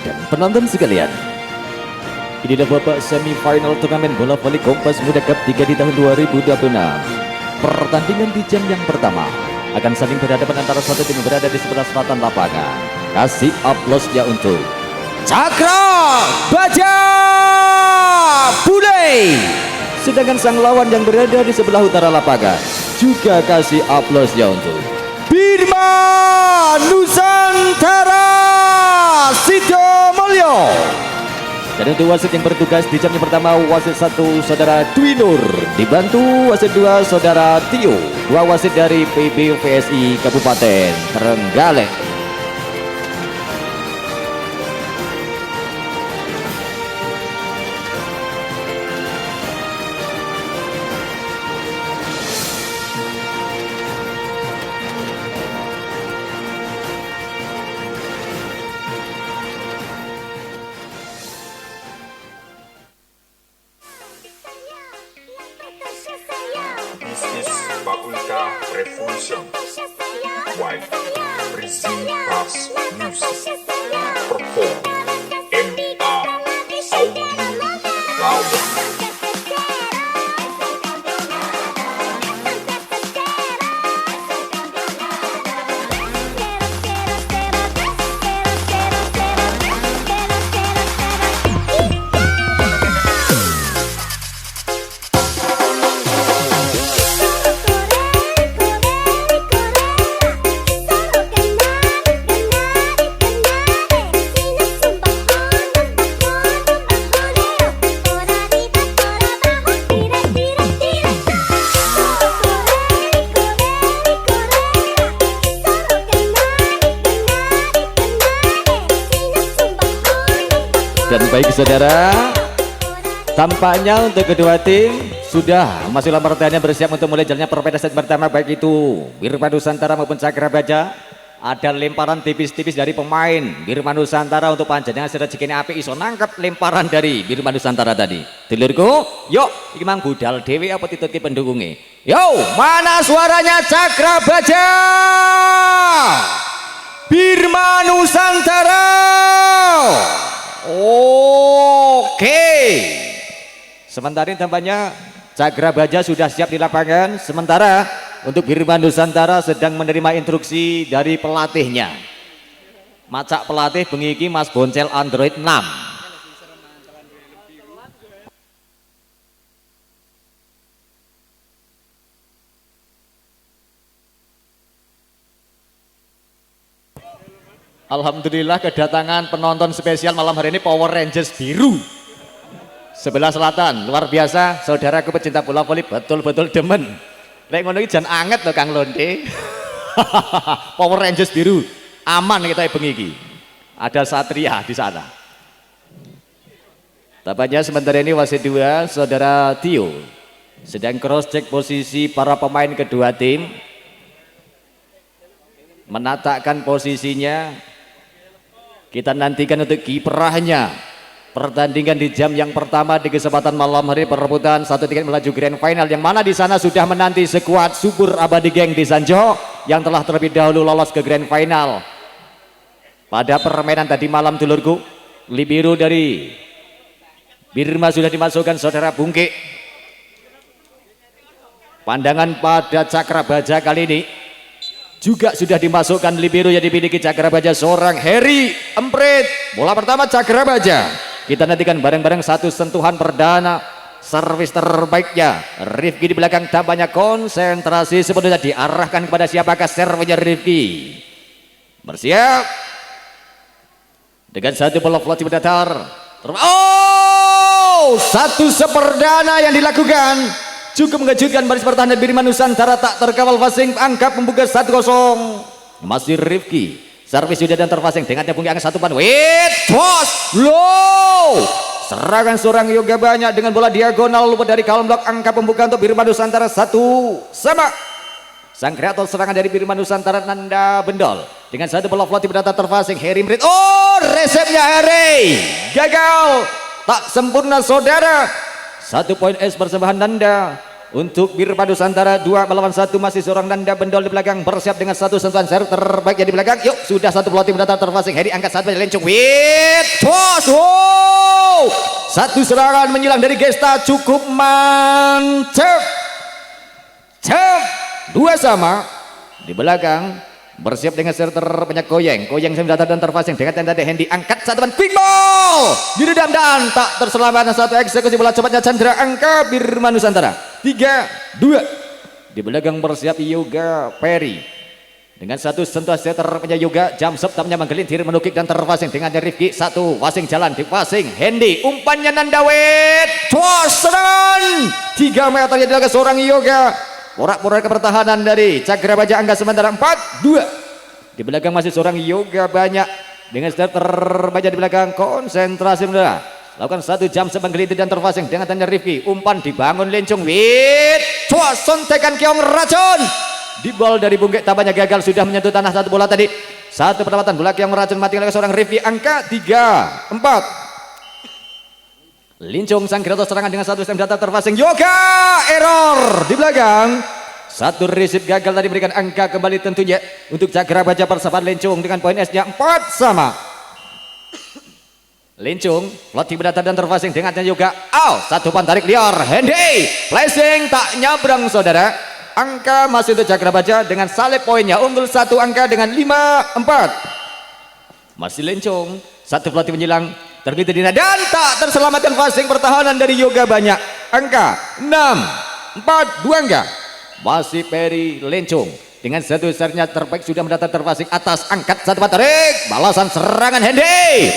dan penonton sekalian. Inilah babak semifinal turnamen bola voli Kompas Muda Cup 3 di tahun 2026. Pertandingan di jam yang pertama akan saling berhadapan antara satu tim yang berada di sebelah selatan lapangan. Kasih aplausnya untuk Cakra Baja Bule. Sedangkan sang lawan yang berada di sebelah utara lapangan juga kasih aplausnya untuk Bima Nusantara Sidomulyo. Dan untuk wasit yang bertugas di jam yang pertama, wasit 1 saudara Dwi Nur, dibantu wasit 2 saudara Tio, 2 wasit dari PBVSI Kabupaten Trenggalek. This is Paprika Revolution. Wife, Brazil Bass Music. Perform MA Audio Lawan. Dan baik saudara, tampaknya untuk kedua tim sudah masuk dalam pertandingan, bersiap untuk mulai jalannya permainan set pertama, baik itu Bima Nusantara maupun Cakra Baja. Ada lemparan tipis-tipis dari pemain Bima Nusantara untuk panjangnya sudah jikini api iso nangkep lemparan dari Bima Nusantara tadi. Dulurku, yuk iki mang budal dewi apa titutke pendukungnya. Yo, mana suaranya Cakra Baja? Bima Nusantara. Oke. Sementara ini tampaknya Cakra Baja sudah siap di lapangan. Sementara untuk Bima Nusantara sedang menerima instruksi dari pelatihnya. Macak pelatih bengiki Mas Boncel Android 6. Alhamdulillah kedatangan penonton spesial malam hari ini Power Rangers biru sebelah selatan, luar biasa. Saudaraku pecinta bola voli betul-betul demen. Lek ngono iki jan anget loh Kang Londe. Power Rangers biru aman kita bengi iki. Ada Satria di sana. Tampaknya sementara ini wasit 2 saudara Tio sedang cross check posisi para pemain kedua tim, menatakan posisinya. Kita nantikan untuk kiprahnya pertandingan di jam yang pertama di kesempatan malam hari, perebutan 1 tiket melaju grand final, yang mana di sana sudah menanti skuad Subur Abadi Geng di Sanjo yang telah terlebih dahulu lolos ke grand final. Pada permainan tadi malam dulurku, libero dari Bima sudah dimasukkan saudara Bungke. Pandangan pada Cakra Baja kali ini juga sudah dimasukkan libero yang dimiliki Cakra Baja, seorang Heri Emprit. Bola pertama Cakra Baja. Kita nantikan bareng-bareng satu sentuhan perdana, servis terbaiknya Rifki di belakang. Tampaknya konsentrasi sepenuhnya diarahkan kepada siapakah servisnya Rifki. Bersiap dengan satu bola floti berdatar. Oh, satu seperdana yang dilakukan cukup mengejutkan. Baris pertahanan Bima Nusantara tak terkawal passing, angka pembuka 1-0. Masih Rifki, servis sudah dan terpasang dengan tabung yang 1 pan. Wait, toss low. Serangan seorang yoga banyak dengan bola diagonal luput dari kolom blok. Angka pembuka untuk Bima Nusantara 1-1. Sang kreator serangan dari Bima Nusantara Nanda Bendol dengan satu bola floti berdatar terpasang Heri Mrit. Oh, resepnya Heri gagal, tak sempurna saudara. 1 poin es persembahan Nanda untuk Birma Nusantara 2 melawan 1 masih seorang Nanda Bendol di belakang bersiap dengan satu sentuhan serve terbaiknya di belakang. Yuk sudah satu pelatih mendatang terfasing Hedi angkat satu lencung wit toss. Wow, satu serangan menyilang dari Gesta cukup mantap. Dua sama di belakang bersiap dengan serve terbanyak Koyeng datang dan terfasing dengan tenda Hendi angkat satu quick ball diredam dan tak terselamatkan satu eksekusi bola cepatnya Chandra angka Birma Nusantara 3-2. Di belakang bersiap Yoga Perry dengan satu sentuhan serve terbanyak Yoga jam septamnya menggelintir menukik dan terfasing dengan Rifki satu passing jalan di passing Hendi umpannya Nandawet toss serangan 3 meter yang dilakukan seorang Yoga. Porak-porak pertahanan dari Cakrabaja angka sementara 4-2. Di belakang masih seorang Yoga banyak dengan step terbaca di belakang konsentrasi muda. Lakukan satu jam sebanggelintir dan terfasing dengan tanya Rifki umpan dibangun lencung wit cuas sontekan Keong Racun di bol dari Bungkek tampaknya gagal sudah menyentuh tanah satu bola tadi. Satu pendapatan bola Keong Racun mati oleh seorang Rifki angka 3-4. Lincung sang kreator serangan dengan satu stem data terfasing Yoga error di belakang satu receive gagal tadi berikan angka kembali tentunya untuk Cakrabaja persahabatan Lincung dengan poin S nya 4 sama. Lincung pelatih mendatang dan terfasing dengan Yoga satu pan tarik liar Hendi flashing tak nyabrang saudara angka masih untuk Cakrabaja dengan salib poinnya unggul satu angka dengan 5-4. Masih Lincung satu pelatih menyilang tergelitik dan tak terselamatkan passing pertahanan dari Yoga banyak angka 6-4 2 angka. Masih Perry Lencung dengan satu sernya terbaik sudah mendatang terfasing atas angkat satu tarik balasan serangan Hendi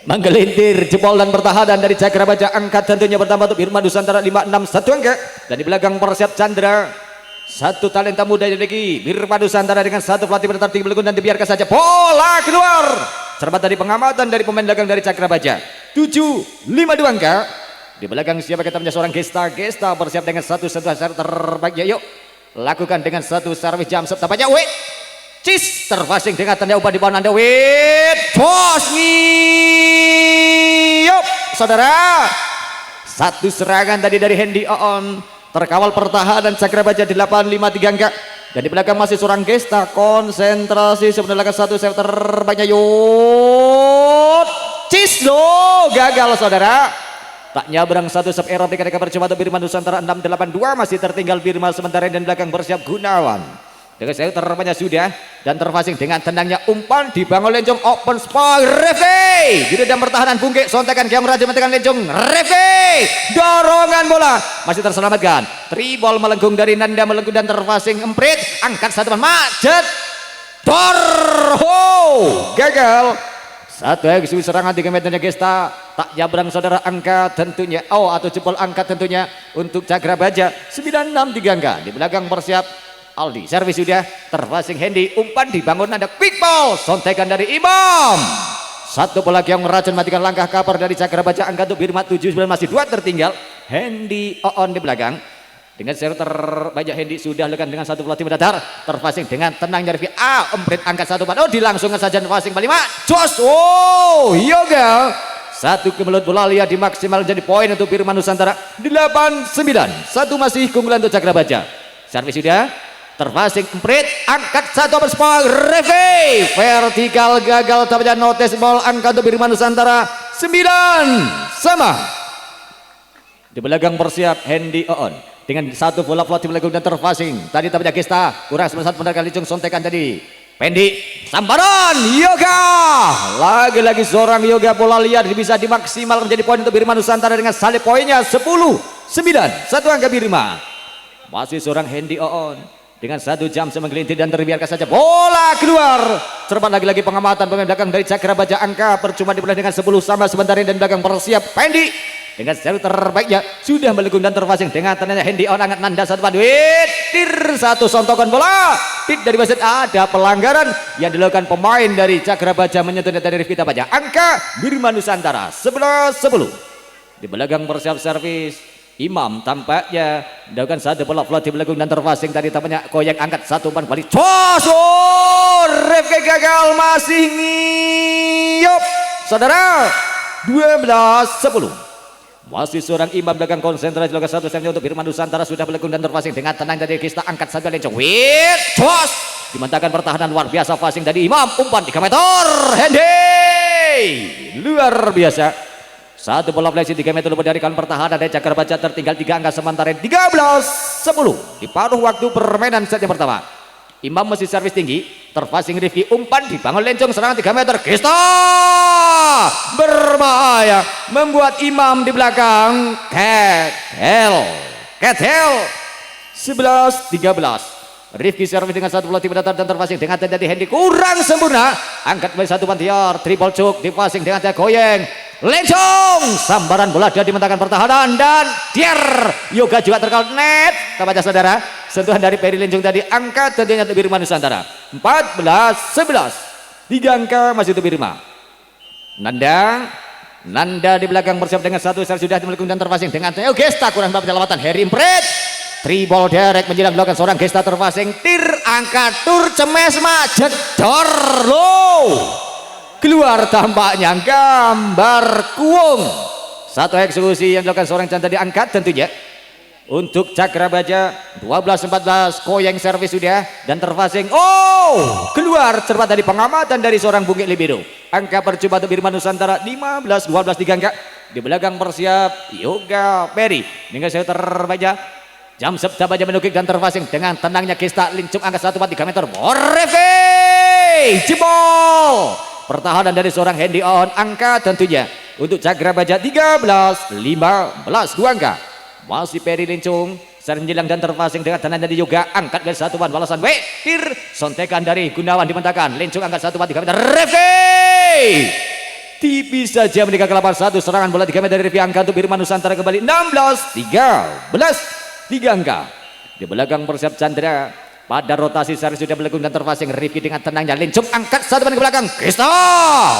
menggelintir jebol dan pertahanan dari Cakrabaja angkat tentunya bertambah untuk Birma Nusantara 5-6 1 angka. Dan di belakang persiap Chandra satu talenta muda lagi Birma Nusantara dengan satu pelatih bertarting belakang dan dibiarkan saja bola keluar. Cermat dari pengamatan dari pemain belakang dari Cakrabaja 7-5 2 angka. Di belakang siapa katanya seorang Gesta bersiap dengan satu sentuhan serve terbaik yuk lakukan dengan satu servis jam tampaknya wait cis terfasing dengan tanda ubah di bawah Anda wait toss yuk saudara satu serangan tadi dari Hendi On terkawal pertahanan Cakrabaja 8-5-3 angka. Dan di belakang masih seorang Gesta konsentrasi sebenarnya satu serve terbaiknya yut cisdo gagal saudara tak nyabrang satu serve error dikatakan percuma untuk Birma Nusantara 6-8-2 masih tertinggal Birma sementara dan belakang bersiap Gunawan dengan serve terbaiknya sudah dan terfasing dengan tendangnya umpan dibangun Lencong open spot Refe di dalam pertahanan Bungkek sontekan Keong Raja mentekan Lencong Refe dorongan bola masih terselamatkan tribol melengkung dari Nanda melengkung dan terfasing emprit angkat satu macet gagal satu eksekusi serangan 3 meternya Gesta tak nyabrang saudara angka tentunya atau jebol angka tentunya untuk Cakrabaja 9-6 3 angka. Di belakang persiap Aldi servis sudah terfasing Hendi umpan dibangun ada quick ball sontekan dari Imam satu bola Keong Racun matikan langkah kapar dari Cakrabaja angka untuk Birma 7-9 masih 2 tertinggal Hendi On di belakang dengan serve terbanyak Hendi sudah lekan dengan satu pelatih mendatar terfasing dengan tenang dari emprit angkat satu pan dilangsungkan saja terfasing balik jos Yoga satu kemelut bola liar dimaksimal jadi poin untuk Birma Nusantara 8-9 satu masih keunggulan untuk Cakrabaja servis sudah terfasing emprit angkat satu berspal Refe vertikal gagal tampaknya notice ball angka untuk Birma Nusantara 9 sama. Di belakang bersiap Hendi On dengan satu bola pelatih belakang dan terfasing tadi tampaknya Gesta kurang sebentar pendekat Licung sontekan tadi Pendi sambaran Yoga lagi-lagi seorang Yoga bola liar bisa dimaksimal menjadi poin untuk Birma Nusantara dengan salib poinnya 10-9 satu angka Birma. Masih seorang Hendi On dengan satu jam menggelintir dan terbiarkan saja bola keluar. Cermat lagi-lagi pengamatan pemain belakang dari Cakrabaja angka percuma dipulai dengan 10 sama sebentar dan belakang persiap Pendi dengan serve terbaiknya sudah melengkung dan terfasing dengan tenanya Hendi On angkat Nanda satu paduit tir satu sontokan bola tit dari wasit ada pelanggaran yang dilakukan pemain dari Cakrabaja menyentuh dari Rifki Tabaja angka Birma Nusantara 11-10. Di belakang persiap servis Imam tampaknya melakukan satu bola pelatih belakang dan terfasing tadi tampaknya Koyang angkat satu umpan balik Rifki gagal masih ngiyup saudara 12-10. Masih seorang Imam dagang konsentrasi logat satu setnya untuk Birman Nusantara sudah melengkung dan terpasing dengan tenang dari Gesta angkat satu lencong. Wit, cos dimantapkan pertahanan luar biasa passing dari Imam, umpan 3 meter. Hendy luar biasa. Satu bola flashing 3 meter lebih dari kawan pertahanan dari Cakra Baja tertinggal 3 angka sementara 13-10 di paruh waktu permainan set yang pertama. Imam masih servis tinggi, terpasing Rifki, umpan dibangun lencong serangan 3 meter. Gesta berbahaya membuat Imam di belakang. Ketel 11-13. Rifki servis dengan satu bola tiba datar dan terpasing dengan terjadi Hendy kurang sempurna. Angkat kembali satu pantiar, triple cuk dipasing dengan goyeng. Lencong sambaran bola dia dimentakan pertahanan dan Dier Yoga juga terkal net. Kita baca saudara, sentuhan dari Peri Lencong tadi angkat tentunya untuk Birman Nusantara. 14-11 3 angka masih untuk Birma. Nanda di belakang bersiap dengan satu servis sudah dimiliki dan terpasing dengan Gesta kurang dapat penyelamatan. Harry Impret tribol derek menjelang belakang seorang Gesta terpasing tir angkat tur cemes jedor low. Keluar tampaknya gambar kuung. Satu eksekusi yang dilakukan seorang Chan tadi angkat tentunya untuk Cakra Baja. 12-14 koyeng servis sudah dan terpasing. Oh, keluar cepat dari pengamatan dari seorang Bungki Libido. Angka percuma untuk Birman Nusantara 15-12 3 angka. Di belakang bersiap Yoga Peri dengan saya terbaca. Jam Septa Baja menukik dan terpasing dengan tenangnya Gesta lincung angka 1-4 3 meter. Borefe jebol. Pertahanan dari seorang Hendy on angka tentunya untuk Cakra Baja 13-15 2 angka. Masih Peri Lincung serang dan terpasing dengan tenang dari Yoga angkat dari satu ban balasan Wetir sontekan dari Gunawan dimentakan Lincung angkat 1-4 3 meter. Refe tipis saja menikah ke 8-1 serangan bola 3 meter dari Refe angka untuk Birman Nusantara kembali 16-13 3 angka. Di belakang persiap Chandra pada rotasi servis sudah melengkung dan terpasing. Rifki dengan tenangnya Lincung angkat satu ban ke belakang. Gesta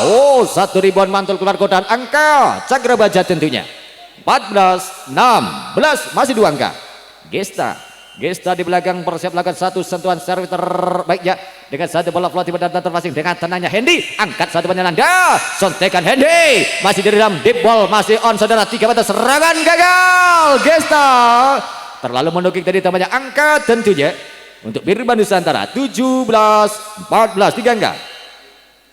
oh satu rebound mantul keluar kodan angka Cakra Baja tentunya 14-16 masih 2 angka. Gesta di belakang persiap lakukan satu sentuhan servis terbaiknya dengan satu bola floating dan terpasing dengan tenangnya Hendy angkat satu ban Nanda sontekan Hendy masih di dalam deep ball masih on saudara 3 meter serangan gagal. Gesta terlalu menukik tadi tambahnya angka tentunya untuk Birman Nusantara 17-14 3 angka.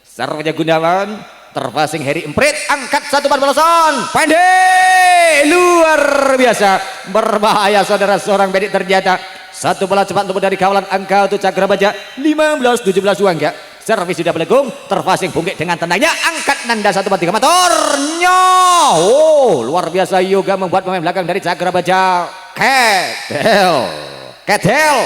Servisnya Gunawan terpasing Harry Emprit angkat satu ban balasan pendek luar biasa berbahaya saudara seorang Bedik ternyata satu bola cepat untuk dari kawalan angka untuk Cakra Baja 15-17 2 angka. Servis sudah melengkung terpasing Bungkit dengan tenangnya angkat Nanda 1-3 meter. Oh luar biasa Yoga membuat pemain belakang dari Cakra Baja Ketel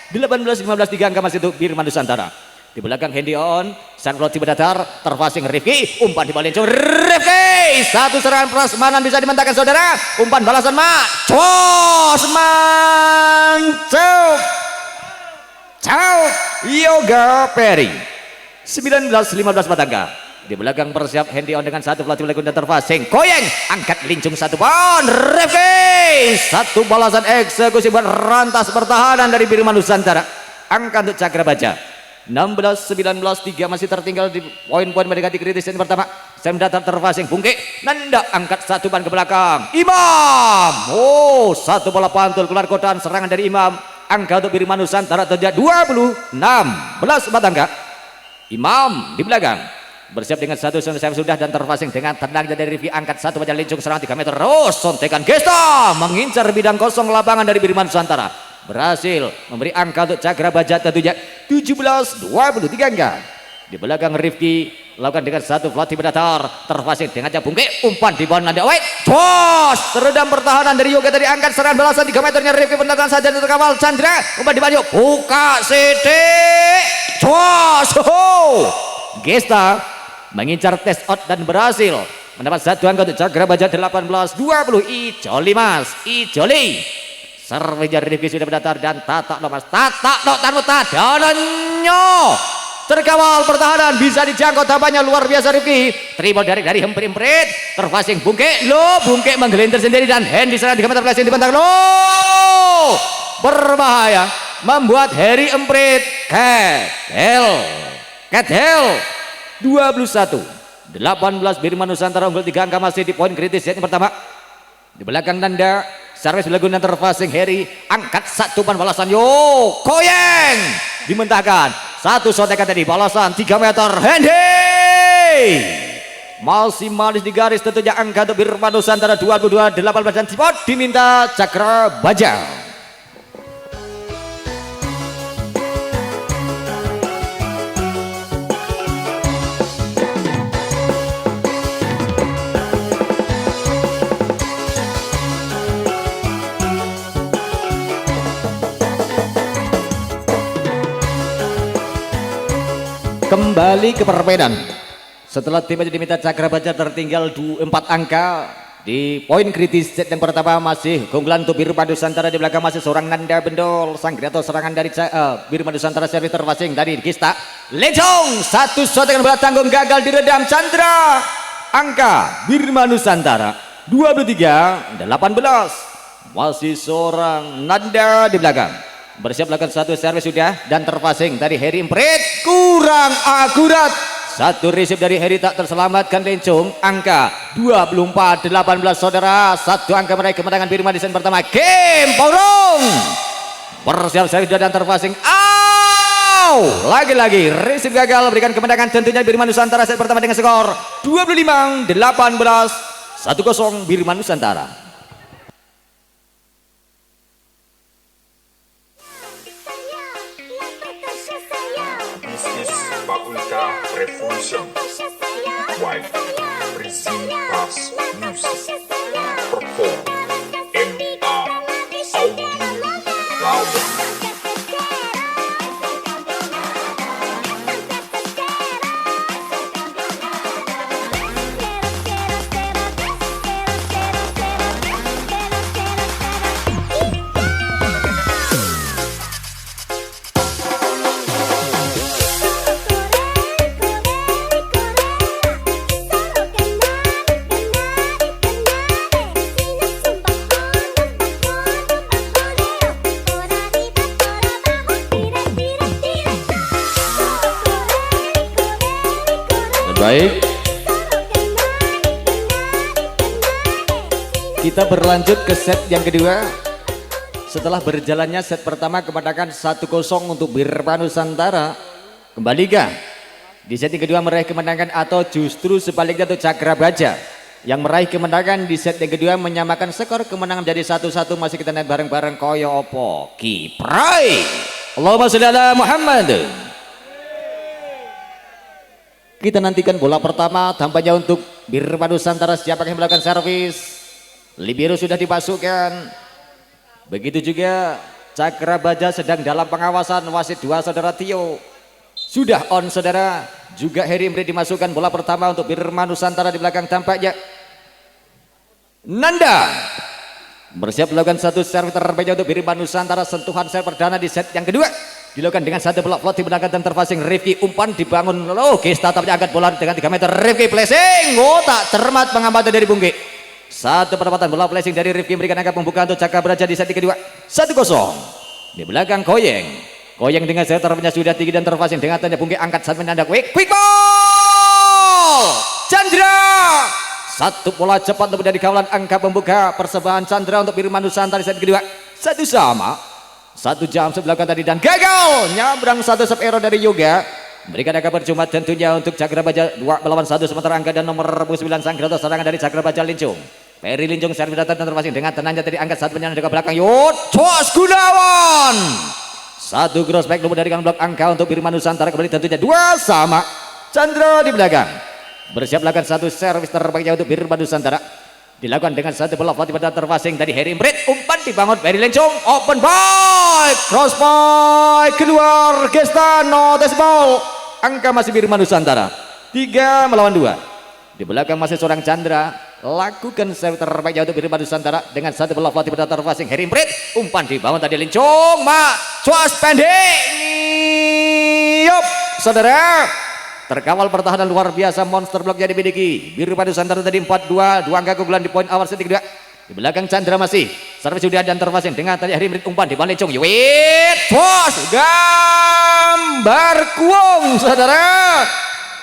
18-15 3 angka masih untuk Birman Nusantara. Di belakang Hendy on Sanflot tiba datar terpasing Rifki umpan di bawah Lencong. Rifki satu serangan prasmanan bisa dimentakan saudara umpan balasan cos mancuk Yoga Peri 19-15 4 angka. Di belakang persiap Hendy on dengan satu pelatih belakang dan terpasing koyeng angkat Lincung satu ban. Rifki satu balasan eksekusi buat rantas pertahanan dari Birman Nusantara. Angka untuk Cakra Baja 16-19 3 masih tertinggal di poin-poin mendekati kritis yang pertama. Semdatar terpasing Bungki Nanda angkat satu ban ke belakang Imam. Oh satu bola pantul keluar kotaan serangan dari Imam. Angka untuk Birman Nusantara terjadi 26-11 4 angka. Imam di belakang bersiap dengan satu servis sudah dan terpasing dengan tenangnya dari Rifki angkat satu baca Lincung serangan 3 meter. Oh sontekan Gesta mengincar bidang kosong lapangan dari Birman Nusantara berhasil memberi angka untuk Cakra Baja tentunya 17-23 angka. Di belakang Rifki lakukan dengan satu floating datar terpasing dengan Bungki umpan di bawah Nanda Wait tos teredam pertahanan dari Yoga tadi angkat serangan balasan 3 meternya Rifki pendataan saja terkawal Chandra umpan di bawah buka sidik tos Gesta mengincar test out dan berhasil mendapat satu angka untuk Cakra Baja 18-20 Ijoli Mas Ijoli. Servisnya Rifki sudah berdatar dan tatak no tanpa tadanannya terkawal pertahanan bisa dijangkau tampaknya luar biasa Rifki. Triple dari Emprit terpasing Bungki Bungki menggelintir sendiri dan Hendy serang 3 meter flashing dibentang berbahaya membuat Harry Emprit Ketel 21-18 Birman Nusantara unggul 3 angka masih di poin kritis set yang pertama. Di belakang Nanda, servis Laguna terfasing Heri, angkat satu pan balasan, yo Koyeng dimentahkan, satu sotekan tadi balasan 3 meter, Hendy masih manis di garis, tentunya angka untuk Birma Nusantara 22 18 dan Cipot diminta Cakra Baja. Kembali ke permainan setelah tim aja diminta Cakra Baja tertinggal 4 angka di poin kritis set yang pertama. Masih keunggulan untuk Birma Nusantara, di belakang masih seorang Nanda Bendol. Sang atau serangan dari Birma Nusantara, servis terpasing dari Gista Lecong, satu shot dengan berat tanggung gagal diredam. Chandra, angka Birma Nusantara 23 18. Masih seorang Nanda di belakang, bersiap lakukan satu servis sudah dan terpasing dari Heri Impret, kurang akurat. Satu receive dari Heri tak terselamatkan Lencong, angka 24 18 saudara. Satu angka meraih kemenangan Birma di set pertama. Game Porong bersiap servis sudah dan terpasing. Lagi-lagi receive gagal, berikan kemenangan tentunya Birma Nusantara set pertama dengan skor 25 18 1-0 Birma Nusantara. This is Paprika Revolution. White Brazil Bass Music. Perform MA Audio Lawan. Baik, kita berlanjut ke set yang kedua. Setelah berjalannya set pertama kemenangan 1-0 untuk Birma Nusantara, kembalikah di set yang kedua meraih kemenangan atau justru sebaliknya untuk Cakra Baja yang meraih kemenangan di set yang kedua, menyamakan skor kemenangan jadi 1-1. Masih kita naik bareng-bareng koyo opo Kiprai. Allahumma sholli ala Muhammad. Kita nantikan bola pertama tampaknya untuk Birma Nusantara. Siapa yang melakukan servis? Libero sudah dipasukkan. Begitu juga Cakra Baja sedang dalam pengawasan wasit 2 saudara Tio. Sudah on saudara. Juga Heri Imri dimasukkan bola pertama untuk Birma Nusantara. Di belakang tampaknya Nanda bersiap melakukan satu servis terbaik untuk Birma Nusantara. Sentuhan serve perdana di set yang kedua dilakukan dengan satu bola flot di belakang dan terpasing. Rifki umpan dibangun. Gesta tapi angkat bola dengan 3 meter. Rifki placing, tak cermat pengamatan dari Bungki. Satu penempatan bola placing dari Rifki memberikan angka pembukaan untuk Cakra Baja di set kedua. 1-0 di belakang Koyeng. Koyeng dengan servisnya sudah tinggi dan terpasing dengan tanda Bungki. Angkat saat menandak quick ball Chandra. Satu bola cepat untuk dari kawalan angka pembuka persembahan Chandra untuk Birma Nusantara di set kedua. Satu sama. 1 jam sebelahkan tadi dan gagal. Nyabrang satu sub error dari Yoga. Berikan angka percuma tentunya untuk Cakra Baja 2 melawan 1. Sementara angka dan nomor 9 sang kreator serangan dari Cakra Baja Lincung. Ferry Lincung servis datang dan terpasing dengan tenangnya tadi angkat saat menyerang ke belakang. Cos Gunawan. Satu cross back dari blok angka untuk Birma Nusantara. Kembali tentunya 2 sama. Chandra di belakang. Bersiap lakukan satu servis terbaiknya untuk Birma Nusantara. Dilakukan dengan satu bola Fatih pada terpasing dari Heri Imrit. Umpan dibangun Ferry Lincung. Open ball. Cross ball. Keluar. Gesta notice ball. Angka masih Birma Nusantara 3 melawan 2. Di belakang masih seorang Chandra. Lakukan servis terbaiknya untuk Birma Nusantara dengan satu bola Fatih pada terpasing Heri Imrit. Umpan dibangun tadi Lincung. Cuas pendek. Yup saudara. Terkawal pertahanan luar biasa, monster blok yang dimiliki Birma Nusantara tadi 4-2, 2 angka keunggulan di poin awal set kedua. Di belakang Chandra masih servis sudah dan terpasing dengan tadi Heri Imrit. Umpan di balik Cung. Yuit pos gambar kuong saudara.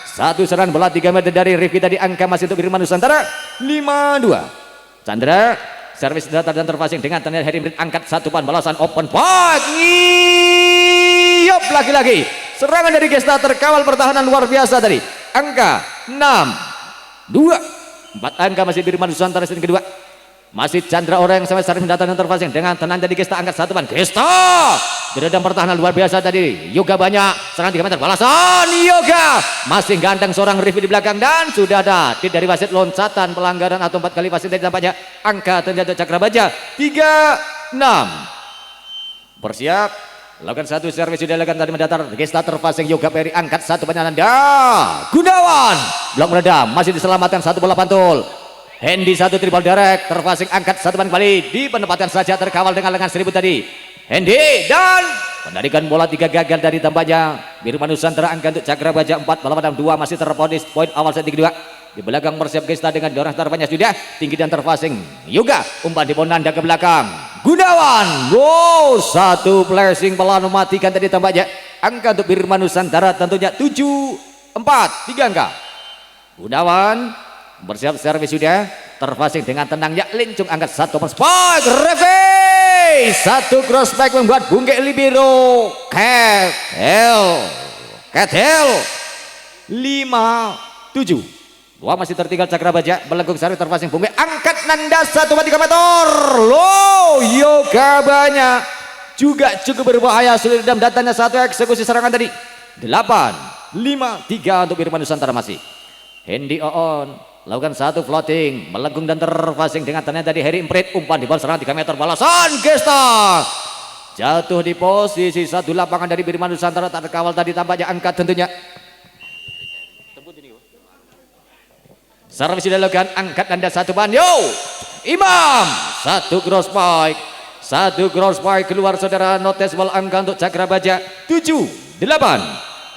Satu serangan bola 3 meter dari Rifki tadi, angka masih untuk Birma Nusantara 5-2. Chandra servis datar dan terpasing dengan tendangan Heri Imrit, angkat satu pan balasan open box. Ngiyop lagi-lagi serangan dari Gesta, terkawal pertahanan luar biasa tadi. Angka 6-2, 4 angka masih Birman Nusantara set kedua. Masih Chandra Oreng sampai servis datar dan terpasing dengan tenang dari Gesta, angkat satu pan. Gesta beredam pertahanan luar biasa tadi. Yoga banyak serangan 3 meter balasan. Yoga masih ganteng seorang Rifki di belakang dan sudah ada tip dari wasit, loncatan pelanggaran atau 4 kali wasit dari tampaknya. Angka tendangan Cakrabaja 3-6. Bersiap lakukan satu servis sudah lakukan tadi mendatar. Gesta terpasing, Yoga Peri angkat satu panjang Nanda Gunawan blok meredam, masih diselamatkan satu bola pantul. Hendy satu triple direct terpasing, angkat satu pan kembali di penempatan saja, terkawal dengan lengan 1000 tadi. Hendy dan penarikan bola 3 gagal dari tampaknya Birman Nusantara. Angka untuk Cakrabaja 4 balapan 2 masih terponis poin awal set kedua. Di belakang bersiap Gesta dengan dorong terbanyak sudah tinggi dan terpasing. Yoga umpan di Bonanda ke belakang. Gunawan, wow, satu flashing pelan mematikan tadi tampaknya. Angka untuk Birman Nusantara tentunya 7-4, 3 angka. Gunawan bersiap servis sudah, terpasing dengan tenangnya Lincung, angkat satu spike Revi, satu cross back membuat Bungke Libero Ketel 5-7. Dua masih tertinggal Cakrabaja, melengkung servis terpasing Bungke, angkat Nanda 1,3 meter. Loh, Yoga banyak juga cukup berbahaya, sulit redam datanya satu eksekusi serangan tadi. 8-5-3 untuk Birman Nusantara masih. Hendy Oon lakukan satu floating, melengkung dan terpasing dengan tenang tadi Heri Imrit, umpan di bawah serangan 3 meter balasan Gesta. Jatuh di posisi satu lapangan dari Birman Nusantara, tak terkawal tadi tampaknya. Angkat tentunya. Servis sudah dilakukan, angkat Anda satu ban. Yo, Imam, satu cross spike. Satu cross spike keluar saudara, noticeable angka untuk Cakrabaja 7-8.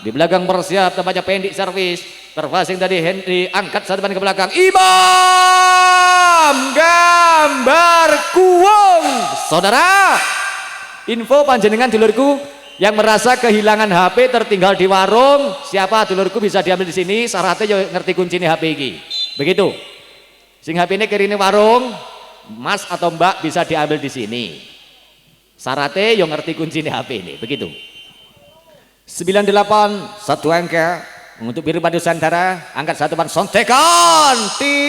Di belakang bersiap tampaknya pendek servis. Terpasing tadi Henry, angkat satu ban ke belakang. Imam gambar kuung. Saudara, info panjenengan dulurku yang merasa kehilangan HP tertinggal di warung, siapa dulurku bisa diambil di sini, syaratnya yo ngerti kunci HP ini. Begitu. Sing HP ini kirine warung, Mas atau Mbak bisa diambil di sini. Syaratnya yo ngerti kunci HP ini. Begitu. 98 satu angka untuk Birman Nusantara, angkat satu ban sontekan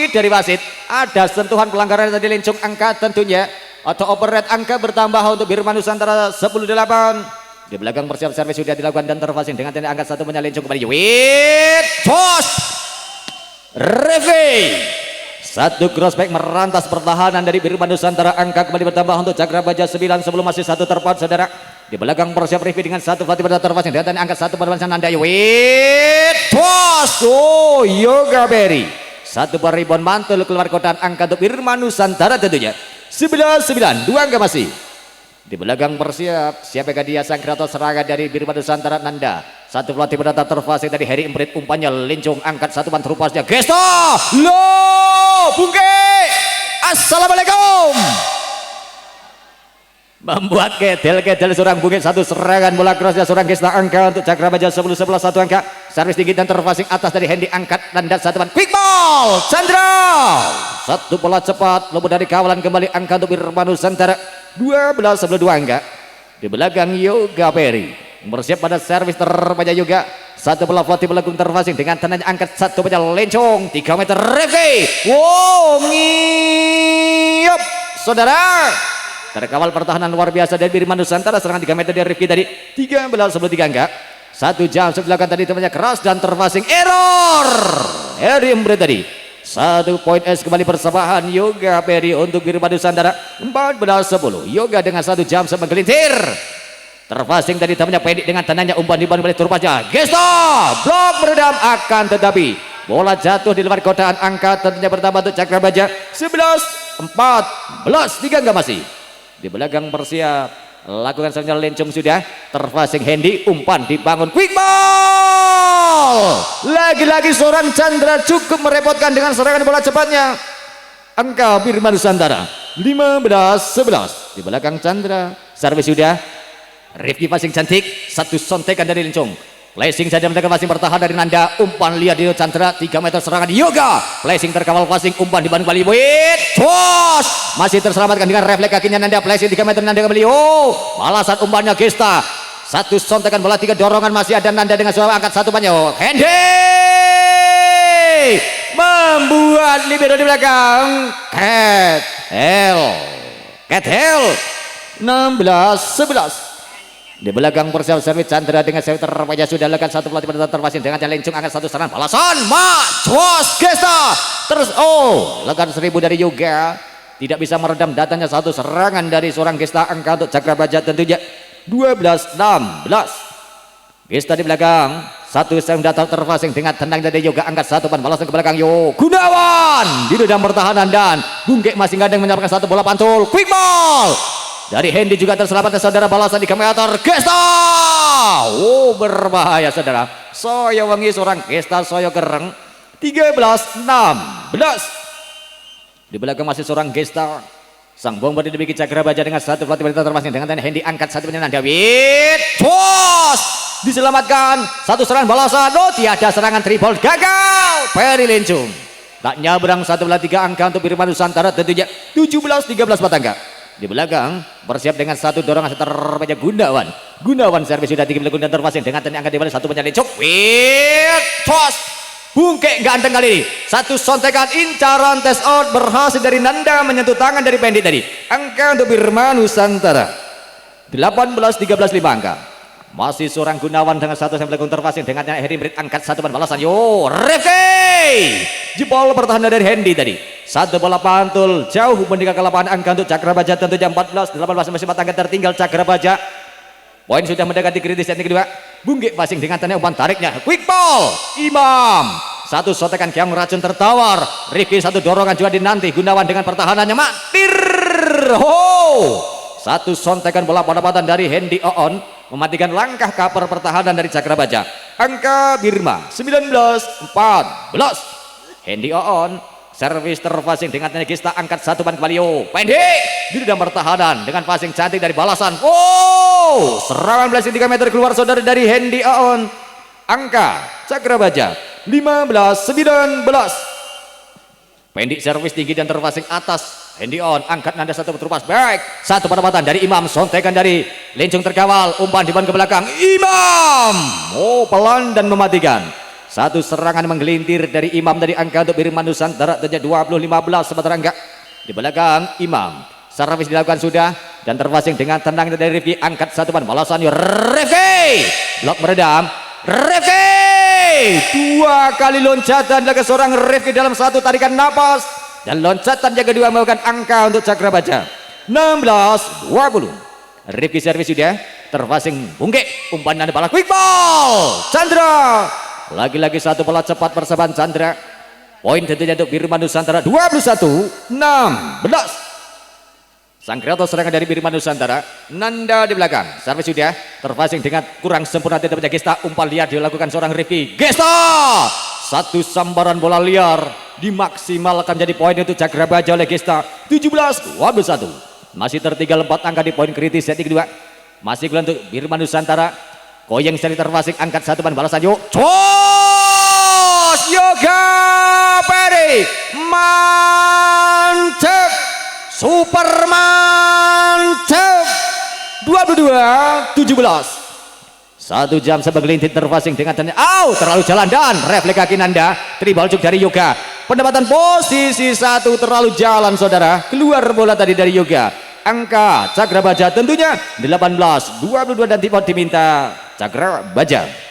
dari wasit, ada sentuhan pelanggaran tadi Lincung, angka tentunya atau overrate, angka bertambah untuk Birman Nusantara 10-8. Di belakang bersiap servis sudah dilakukan dan terpasing dengan tenda angkat satu punya Lincung kembali. Wait, toss Revi, satu crossback merantas pertahanan dari Birman Nusantara. Angka kembali bertambah untuk Cakrabaja 9 sebelum masih satu terpaut saudara. Di belakang bersiap Revi dengan satu pelatih pada terpasing dan angkat satu pada Nanda. Wait, toss, oh Yoga Berry, satu per rebound mantul keluar kotak. Angka untuk Birman Nusantara tentunya 11-9, 2 angka masih. Di belakang bersiap siapakah dia, sang kreator serangan dari Birman Nusantara Nanda. Satu pelatih pada terpasing dari Heri Imrit, umpannya Lincung, angkat satu ban terupasnya Gesta. Loh, Bungke, assalamualaikum. Membuat kedel seorang Bungke, satu serangan bola crossnya seorang Gesta. Angka untuk Cakrabaja 10-11, satu angka. Servis tinggi dan terpasing atas dari Hendy, angkat Nanda satu ban quick ball Chandra, satu bola cepat luput dari kawalan kembali. Angka untuk Birman Nusantara 12-2 angka. Di belakang Yoga Peri bersiap pada servis terbanyak juga. Satu bola floating melengkung terpasing dengan tenangnya, angkat satu banyak Lencong 3 meter Revi. Wow, ngiyop saudara. Terkawal pertahanan luar biasa dari Birman Nusantara, serangan 3 meter dari Rifki tadi 13-3 angka. 1 jam sebelahkan tadi temannya keras dan terpasing error Heri Imrit tadi. 1 poin S kembali persamaan Yoga Peri untuk Birman Nusantara 14-10. Yoga dengan 1 jam menggelintir. Terpasing tadi temannya pendek dengan tenangnya, umpan di balik turpasnya Gesta, blok meredam akan tetapi bola jatuh di luar kotaan. Angka tentunya bertambah untuk Cakrabaja 11-14, 3 angka masih. Di belakang bersiap lakukan serangan Lencung sudah, terpasing Hendy, umpan dibangun quick ball. Lagi-lagi seorang Chandra cukup merepotkan dengan serangan bola cepatnya. Angka Birman Nusantara 15-11. Di belakang Chandra servis sudah, Rifki passing cantik, satu sontekan dari Lencung, Flashing saja mendekat passing bertahan dari Nanda. Umpan lihat di Chandra 3 meter serangan Yoga. Flashing terkawal passing umpan di ban kembali. Wait, Tosh masih terselamatkan dengan refleks kakinya Nanda. Flashing 3 meter Nanda kembali. Oh, balasan umpannya Gesta. Satu sontekan bola 3 dorongan masih ada Nanda dengan suara angkat satu banyak. Hendy membuat libero di belakang. Ketel 16-11. Di belakang persiapan servis Chandra dengan servis terpajak sudah lekan satu pelatih pada terpasin dengan Lencung angkat satu serangan balasan Matros Gesta terus lekan 1000 dari Yoga tidak bisa meredam datanya satu serangan dari seorang Gesta angka untuk Cakrabaja tentunya 12-16. Gesta di belakang satu serang datang terpasing dengan tenang dari Yoga angkat satu balasan ke belakang Gunawan di dalam pertahanan dan Bungkek masih ngadeng menyerahkan satu bola pantul quick ball dari Hendy juga terselamat saudara balasan di kilometer Gesta. Oh berbahaya saudara. Soyo wengi seorang Gesta soyo kereng 13-16. Di belakang masih seorang Gesta. Sang bom berdiri dibikin Cakrabaja dengan satu pelatih terpasing dengan Hendy angkat satu penyenan David. Tos diselamatkan satu serangan balasan. Oh tiada serangan triple gagal. Ferry Lencung tak nyabrang satu bola 3 angka untuk Bima Nusantara tentunya 17-13 batangga. Di belakang bersiap dengan satu dorongan terpajak Gunawan servis sudah 3 dan terpasing dengan tenang angkat di balik satu penyenan Cuk. Tos Bungkek ganteng kali ini satu sontekan incaran test out berhasil dari Nanda menyentuh tangan dari Pendit tadi. Angka untuk Bima Nusantara 18-13 5 angka. Masih seorang Gunawan dengan satu yang belakang terpasing dengan Heri Brit angkat satu balasan Revke jebol pertahanan dari Hendy tadi satu bola pantul jauh meninggalkan lapangan angka untuk Cakrabaja tentunya 14-18 masih 4 angka tertinggal Cakrabaja. Poin sudah mendekati kritis yang kedua. Bungkek passing dengan tenang umpan tariknya quick ball Imam satu sotekan yang racun tertawar. Rifki satu dorongan juga dinanti Gunawan dengan pertahanannya Matir satu sontekan bola pendapatan dari Hendy Oon mematikan langkah kaper pertahanan dari Cakrabaja. Angka Birma 19-14. Hendy Oon servis terpasing dengan Gesta angkat satu ban kembali pendek di dalam pertahanan dengan passing cantik dari balasan. Serangan blessing 3 meter keluar saudara dari Hendy Oon. Angka Cakrabaja 15-19. Pendek servis tinggi dan terpasing atas Hendy On angkat Nanda satu terlepas baik satu pendapatan dari Imam sontekan dari Lencung terkawal umpan di ban ke belakang Imam pelan dan mematikan satu serangan menggelintir dari Imam dari angka untuk Bima Nusantara terjadi 20-15 sementara angka di belakang Imam servis dilakukan sudah dan terpasing dengan tenang dari Rifki angkat satu ban balasan Rifki blok meredam Rifki 2 kali loncatan dilakukan seorang Rifki dalam satu tarikan napas. Dan loncatan yang kedua melakukan angka untuk Cakrabaja 16-20. Rifki servis sudah terpasing Bungkek umpan dan bola quick ball Chandra lagi-lagi satu bola cepat persahabatan Chandra. Poin tentunya untuk Bima Nusantara 21-16. Sang kreator serangan dari Bima Nusantara Nanda di belakang servis sudah terpasing dengan kurang sempurna tidak punya Gesta umpan liar dilakukan seorang Rifki Gesta satu sambaran bola liar dimaksimalkan jadi poin untuk Cakrabaja oleh Gesta 17-21. Masih tertinggal 4 angka di poin kritis set kedua. Masih gelar untuk Bima Nusantara. Koyeng seri terpasing angkat satu ban balasan Yoga Peri mantap super mantap 22-17. 1 jam sebegelintir terpasing dengan terlalu jalan dan refleks kaki Nanda tribaljuk dari Yoga pendapatan posisi 1 terlalu jalan saudara keluar bola tadi dari Yoga. Angka Cakrabaja tentunya 18-22 dan timot diminta Cakrabaja.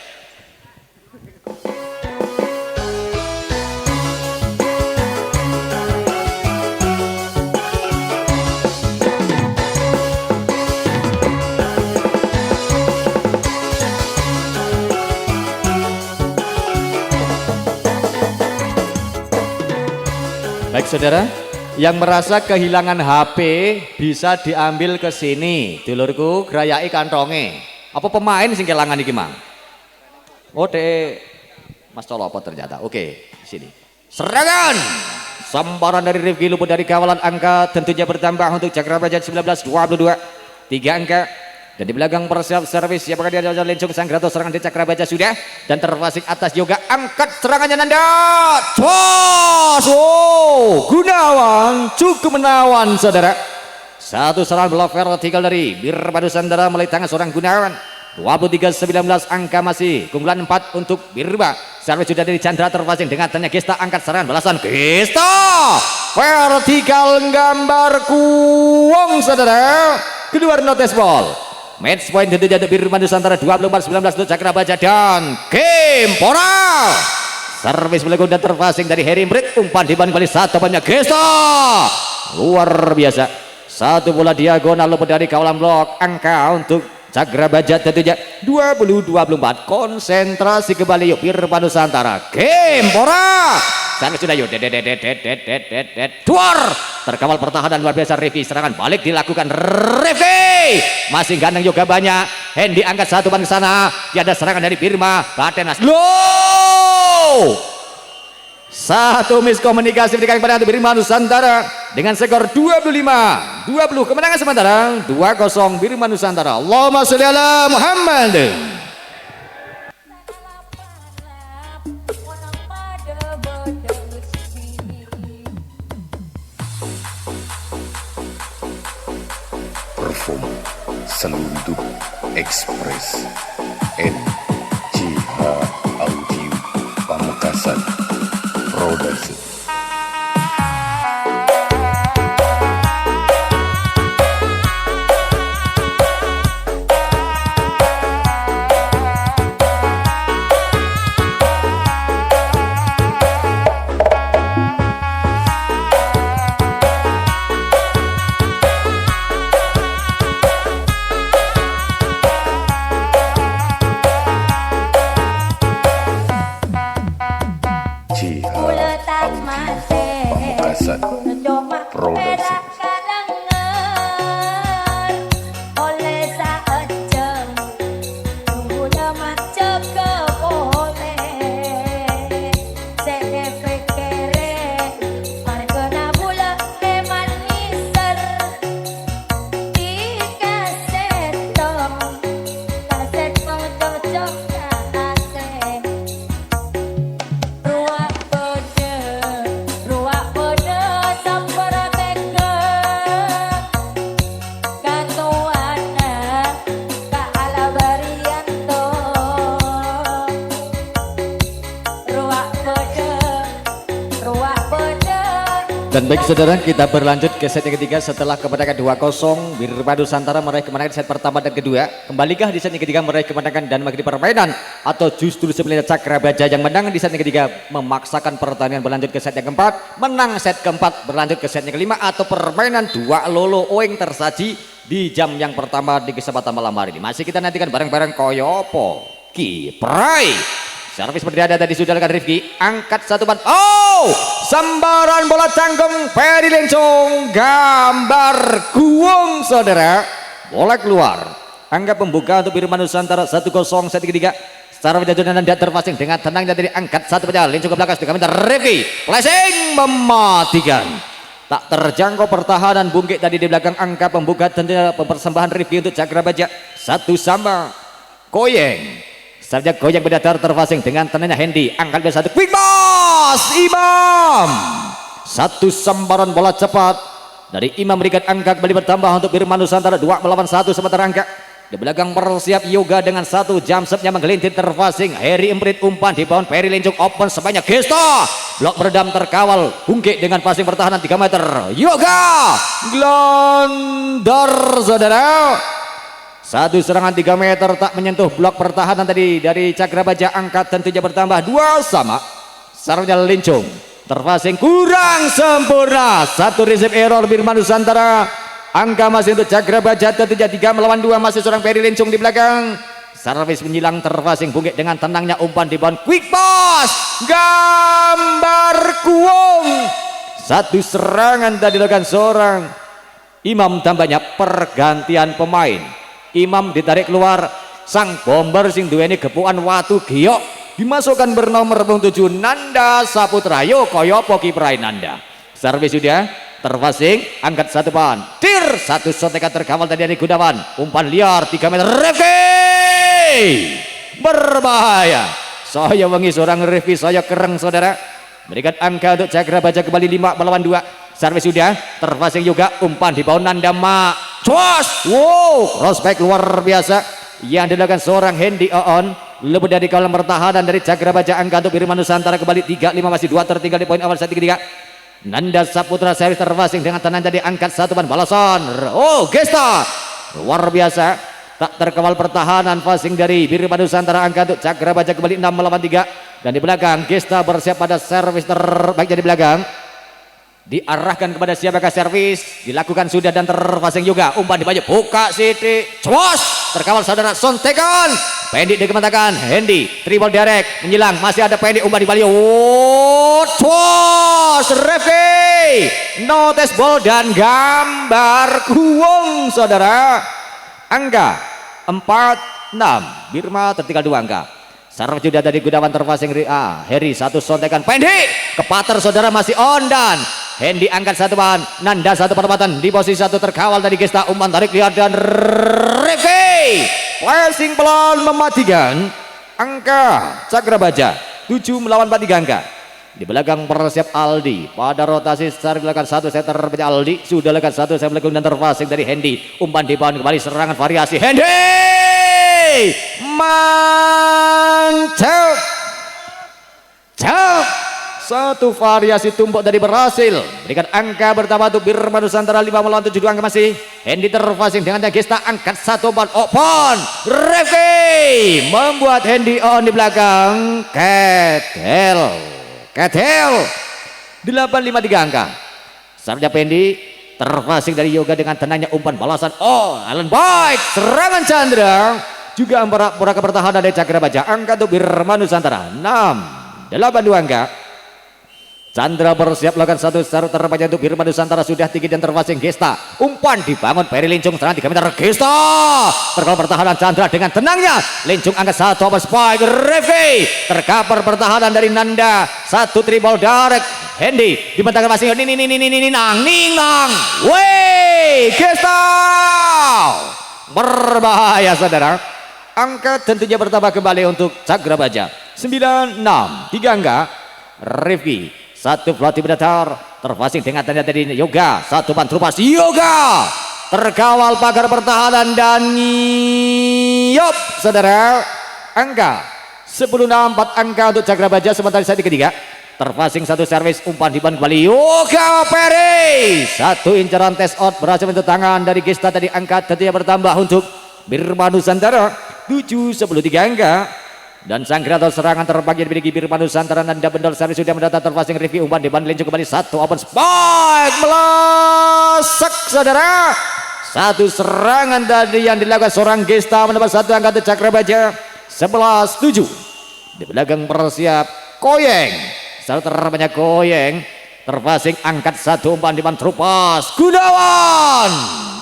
Baik saudara, yang merasa kehilangan HP bisa diambil ke sini. Dulurku, gerayai kantonge. Apa pemain sing kelangan iki, Mang? Oh, Mas Colopo ternyata. Oke, sini. Serangan! Sambaran dari Rifki luput dari kawalan angka tentunya bertambah untuk Cakrabaja 19-22. 3 angka Dan di belakang persiap servis siapakah dia Lencong sang Grato serangan di Cakrabaja sudah dan terpasing atas Yoga angkat serangannya Nanda. Tos! Oh, Gunawan cukup menawan saudara. Satu serangan bola vertikal dari Birma Nusantara melalui tangan seorang Gunawan. 23-19 angka masih keunggulan 4 untuk Birma. Servis sudah dari Chandra terpasing dengan tanya Gesta angkat serangan balasan Gesta. Vertikal gambar kuong saudara. Keluar notes ball. Match point tentu jadi Birma Nusantara 24-19 untuk Cakrabaja dan game Pora. Servis melakukan dan terpasing dari Heri Mrit, umpan di kembali satu banyak Gesta. Luar biasa. Satu bola diagonal luput dari kawalan blok. Angka untuk Cakrabaja tentunya 20-24. Konsentrasi kembali yuk Birma Nusantara. Game Pora. Servis sudah yuk Duar. Terkawal pertahanan luar biasa Rifki. Serangan balik dilakukan Rifki. Masih gandeng juga banyak. Hendy angkat satu ban ke sana. Tiada serangan dari Birma. Batenas. Low. Satu miskomunikasi berikan kepada Birma Nusantara dengan skor 25-20 kemenangan sementara 2-0 Birma Nusantara. Allahumma sholli ala Muhammad. Perform Selundup Express NCH Audio Pamekasan Production. Produksi. Dan baik saudara, kita berlanjut ke set yang ketiga setelah kemenangan 2-0 Birma Nusantara meraih kemenangan di set pertama dan kedua. Kembalikah di set yang ketiga meraih kemenangan dan mengakhiri permainan, atau justru sebenarnya Cakrabaja yang menang di set yang ketiga memaksakan pertandingan berlanjut ke set yang keempat, menang set keempat berlanjut ke set yang kelima, atau permainan dua lolo oeng tersaji di jam yang pertama di kesempatan malam hari ini. Masih kita nantikan bareng-bareng Koyopo Kiprai. Servis berdada tadi sudah dengan Rifki, angkat satu ban. Oh, sambaran bola cangkong Ferry Lencong, gambar kuong saudara. Bola keluar. Angka pembuka untuk Birma Nusantara 1-0 set ketiga. Secara menjadikan dan terpasing dengan tenangnya dari angkat satu pecah. Lencong ke belakang sudah minta Rifki. Flashing mematikan. Tak terjangkau pertahanan Bungkit tadi di belakang angka pembuka tentunya persembahan Rifki untuk Cakrabaja. 1-1 Koyeng. Saja goyang berdatar terpasing dengan tenangnya Hendy, angkat dari satu quick pass Imam. Satu sambaran bola cepat dari Imam berikan angka kembali bertambah untuk Birma Nusantara 2 melawan 1 sementara angka. Di belakang bersiap Yoga dengan satu jam setnya menggelintir terpasing Heri Emprit, umpan di bawah Ferry Lencong, open sebanyak Gesta. Blok beredam terkawal Bungkit dengan passing pertahanan 3 meter. Yoga glondor saudara. Satu serangan 3 meter tak menyentuh blok pertahanan tadi dari Cakrabaja, angkat tentunya bertambah 2 sama. Sarungnya Lencong terpasing kurang sempurna. Satu receive error Birma Nusantara. Angka masih untuk Cakrabaja tentunya 3 melawan 2, masih seorang Ferry Lencong di belakang. Servis menyilang terpasing Bungkit dengan tenangnya umpan di bawah quick pass gambar kuong. Satu serangan tadi dilakukan seorang Imam, tambahnya pergantian pemain. Imam ditarik keluar, sang bomber sing duweni gepukan watu giok dimasukkan bernomor 7 Nanda Saputra. Yo Koyopo Kiprai Nanda. Servis sudah terpasing angkat satu ban tir satu sotekan terkawal tadi dari Gunawan umpan liar 3 meter Rifki berbahaya saya wengi seorang Rifki saya kereng saudara berikan angka untuk Cakra Baja kembali 5 melawan 2 servis sudah terpasing juga umpan di bawah Nanda Mak cos wow prospek luar biasa yang dilakukan seorang Hendy Oon lebih dari kolam pertahanan dari Cakra Baja angka untuk Birman Nusantara kembali 3-5 masih 2 tertinggal di poin awal 1-3 Nanda Saputra servis terpasing dengan tenang jadi angkat satu ban balasan oh Gesta luar biasa tak terkawal pertahanan passing dari Birman Nusantara angka untuk Cakra Baja kembali 6 melawan 3 dan di belakang Gesta bersiap pada servis terbaik dari belakang diarahkan kepada siapakah servis dilakukan sudah dan terpasing juga umpan di baju buka Siti cos terkawal saudara sontekan pendek dikematakan Hendy triple direct menyilang masih ada pendek umpan di bali cos Rifki notes ball dan gambar kuung saudara angka 4-6 Birma tertinggal 2 angka servis sudah dari Gunawan terpasing Heri satu sontekan pendek kepater saudara masih on dan Hendy angkat satu ban Nanda satu perempatan di posisi satu terkawal dari Gesta umpan tarik liar dan Rifki passing pelan mematikan angka Cakra Baja 7 melawan 4 angka di belakang persiap Aldi pada rotasi secara dilakukan satu setter Aldi sudah lakukan satu saya melakukan dan terpasing dari Hendy umpan di bawah kembali serangan variasi Hendy mantap satu variasi tumpuk dari berhasil berikan angka bertambah untuk Birman Nusantara 5 melawan 7 angka masih Hendy terpasing dengan Gesta angkat satu ban open Rifki membuat Hendy on di belakang Ketel 8-5 3 angka serja Pendi terpasing dari Yoga dengan tenangnya umpan balasan Alan Boyd serangan Chandra juga porak pertahanan dari Cakra Baja angka untuk Birman Nusantara 6-8 2 angka Chandra bersiap lakukan satu secara terbaik untuk Birman Nusantara sudah tinggi dan terpasing Gesta umpan dibangun Peri Lincung serangan 3 meter Gesta terkawal pertahanan Chandra dengan tenangnya Lincung angkat satu open spike Rifki tercover pertahanan dari Nanda satu triple direct Hendy dibentangkan masih nang wey Gesta berbahaya saudara angka tentunya bertambah kembali untuk Cakra Baja 9-6 3 angka Rifki satu pelatih datar terpasing dengan tanda tadi Yoga satu ban terupas Yoga terkawal pagar pertahanan dan Yop saudara angka 10-6 4 angka untuk Cakra Baja sementara saat ketiga terpasing satu servis umpan di ban kembali Yoga Peri satu incaran test out berhasil untuk tangan dari Gesta tadi angka tentunya bertambah untuk Birman Nusantara 7-10 3 angka dan sang kreator serangan terpagi dimiliki Birman Nusantara Nanda Bendol servis sudah mendatang terpasing Rifki umpan di ban Lincung kembali satu open spike melesak saudara satu serangan tadi yang dilakukan seorang Gesta mendapat satu angka untuk Cakra Baja 11-7 di belakang persiap Koyeng satu terbanyak Koyeng terpasing angkat satu umpan di ban terupas Gunawan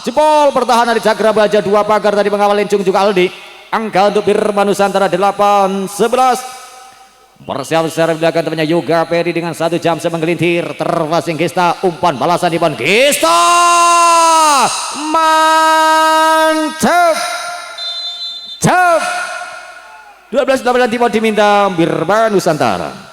jebol pertahanan di Cakra Baja 2 pagar tadi mengawal Lincung juga Aldi angka untuk Birman Nusantara 8-11 bersiap secara belakang temannya Yoga Peri dengan 1 jam menggelintir terpasing Gesta umpan balasan di ban Gesta mantap 12-8 timur diminta Birman Nusantara.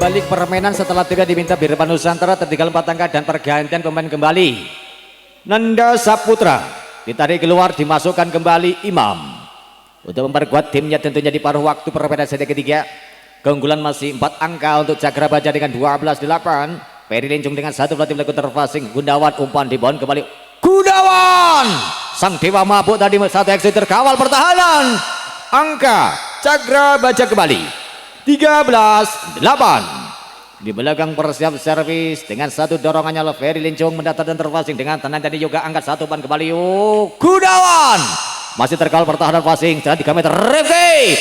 Kembali permainan setelah tidak diminta Birman Nusantara tertinggal 4 angka dan pergantian pemain kembali. Nanda Saputra ditarik keluar dimasukkan kembali Imam untuk memperkuat timnya tentunya di paruh waktu permainan set ketiga. Keunggulan masih 4 angka untuk Cakra Baja dengan 12-8. Peri Lincung dengan satu pelatih melakukan terpasing Gunawan umpan di bawah kembali Gunawan sang dewa mabuk tadi satu exit terkawal pertahanan angka Cakra Baja kembali 13-8 di belakang persiap servis dengan satu dorongannya Ferry Lincung mendatar dan terpasing dengan tenang tadi juga angkat satu ban kembali Gunawan masih terkawal pertahanan passing 3 meter Rifki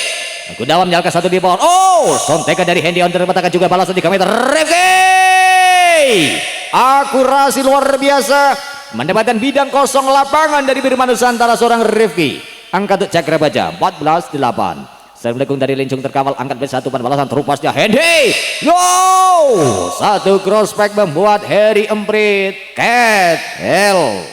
Gunawan menyalahkan satu di bawah. Oh, sontekan dari Hendy on terletakkan juga balasan 3 meter. Rifki, akurasi luar biasa, mendapatkan bidang kosong lapangan dari Birman Nusantara seorang Rifki. Angkat untuk Cakra Baja 14-8. Serve lekung dari Lincung terkawal, angkat B1 balasan terupasnya Hendy. No, satu cross back membuat Harry Emprit Cat Hell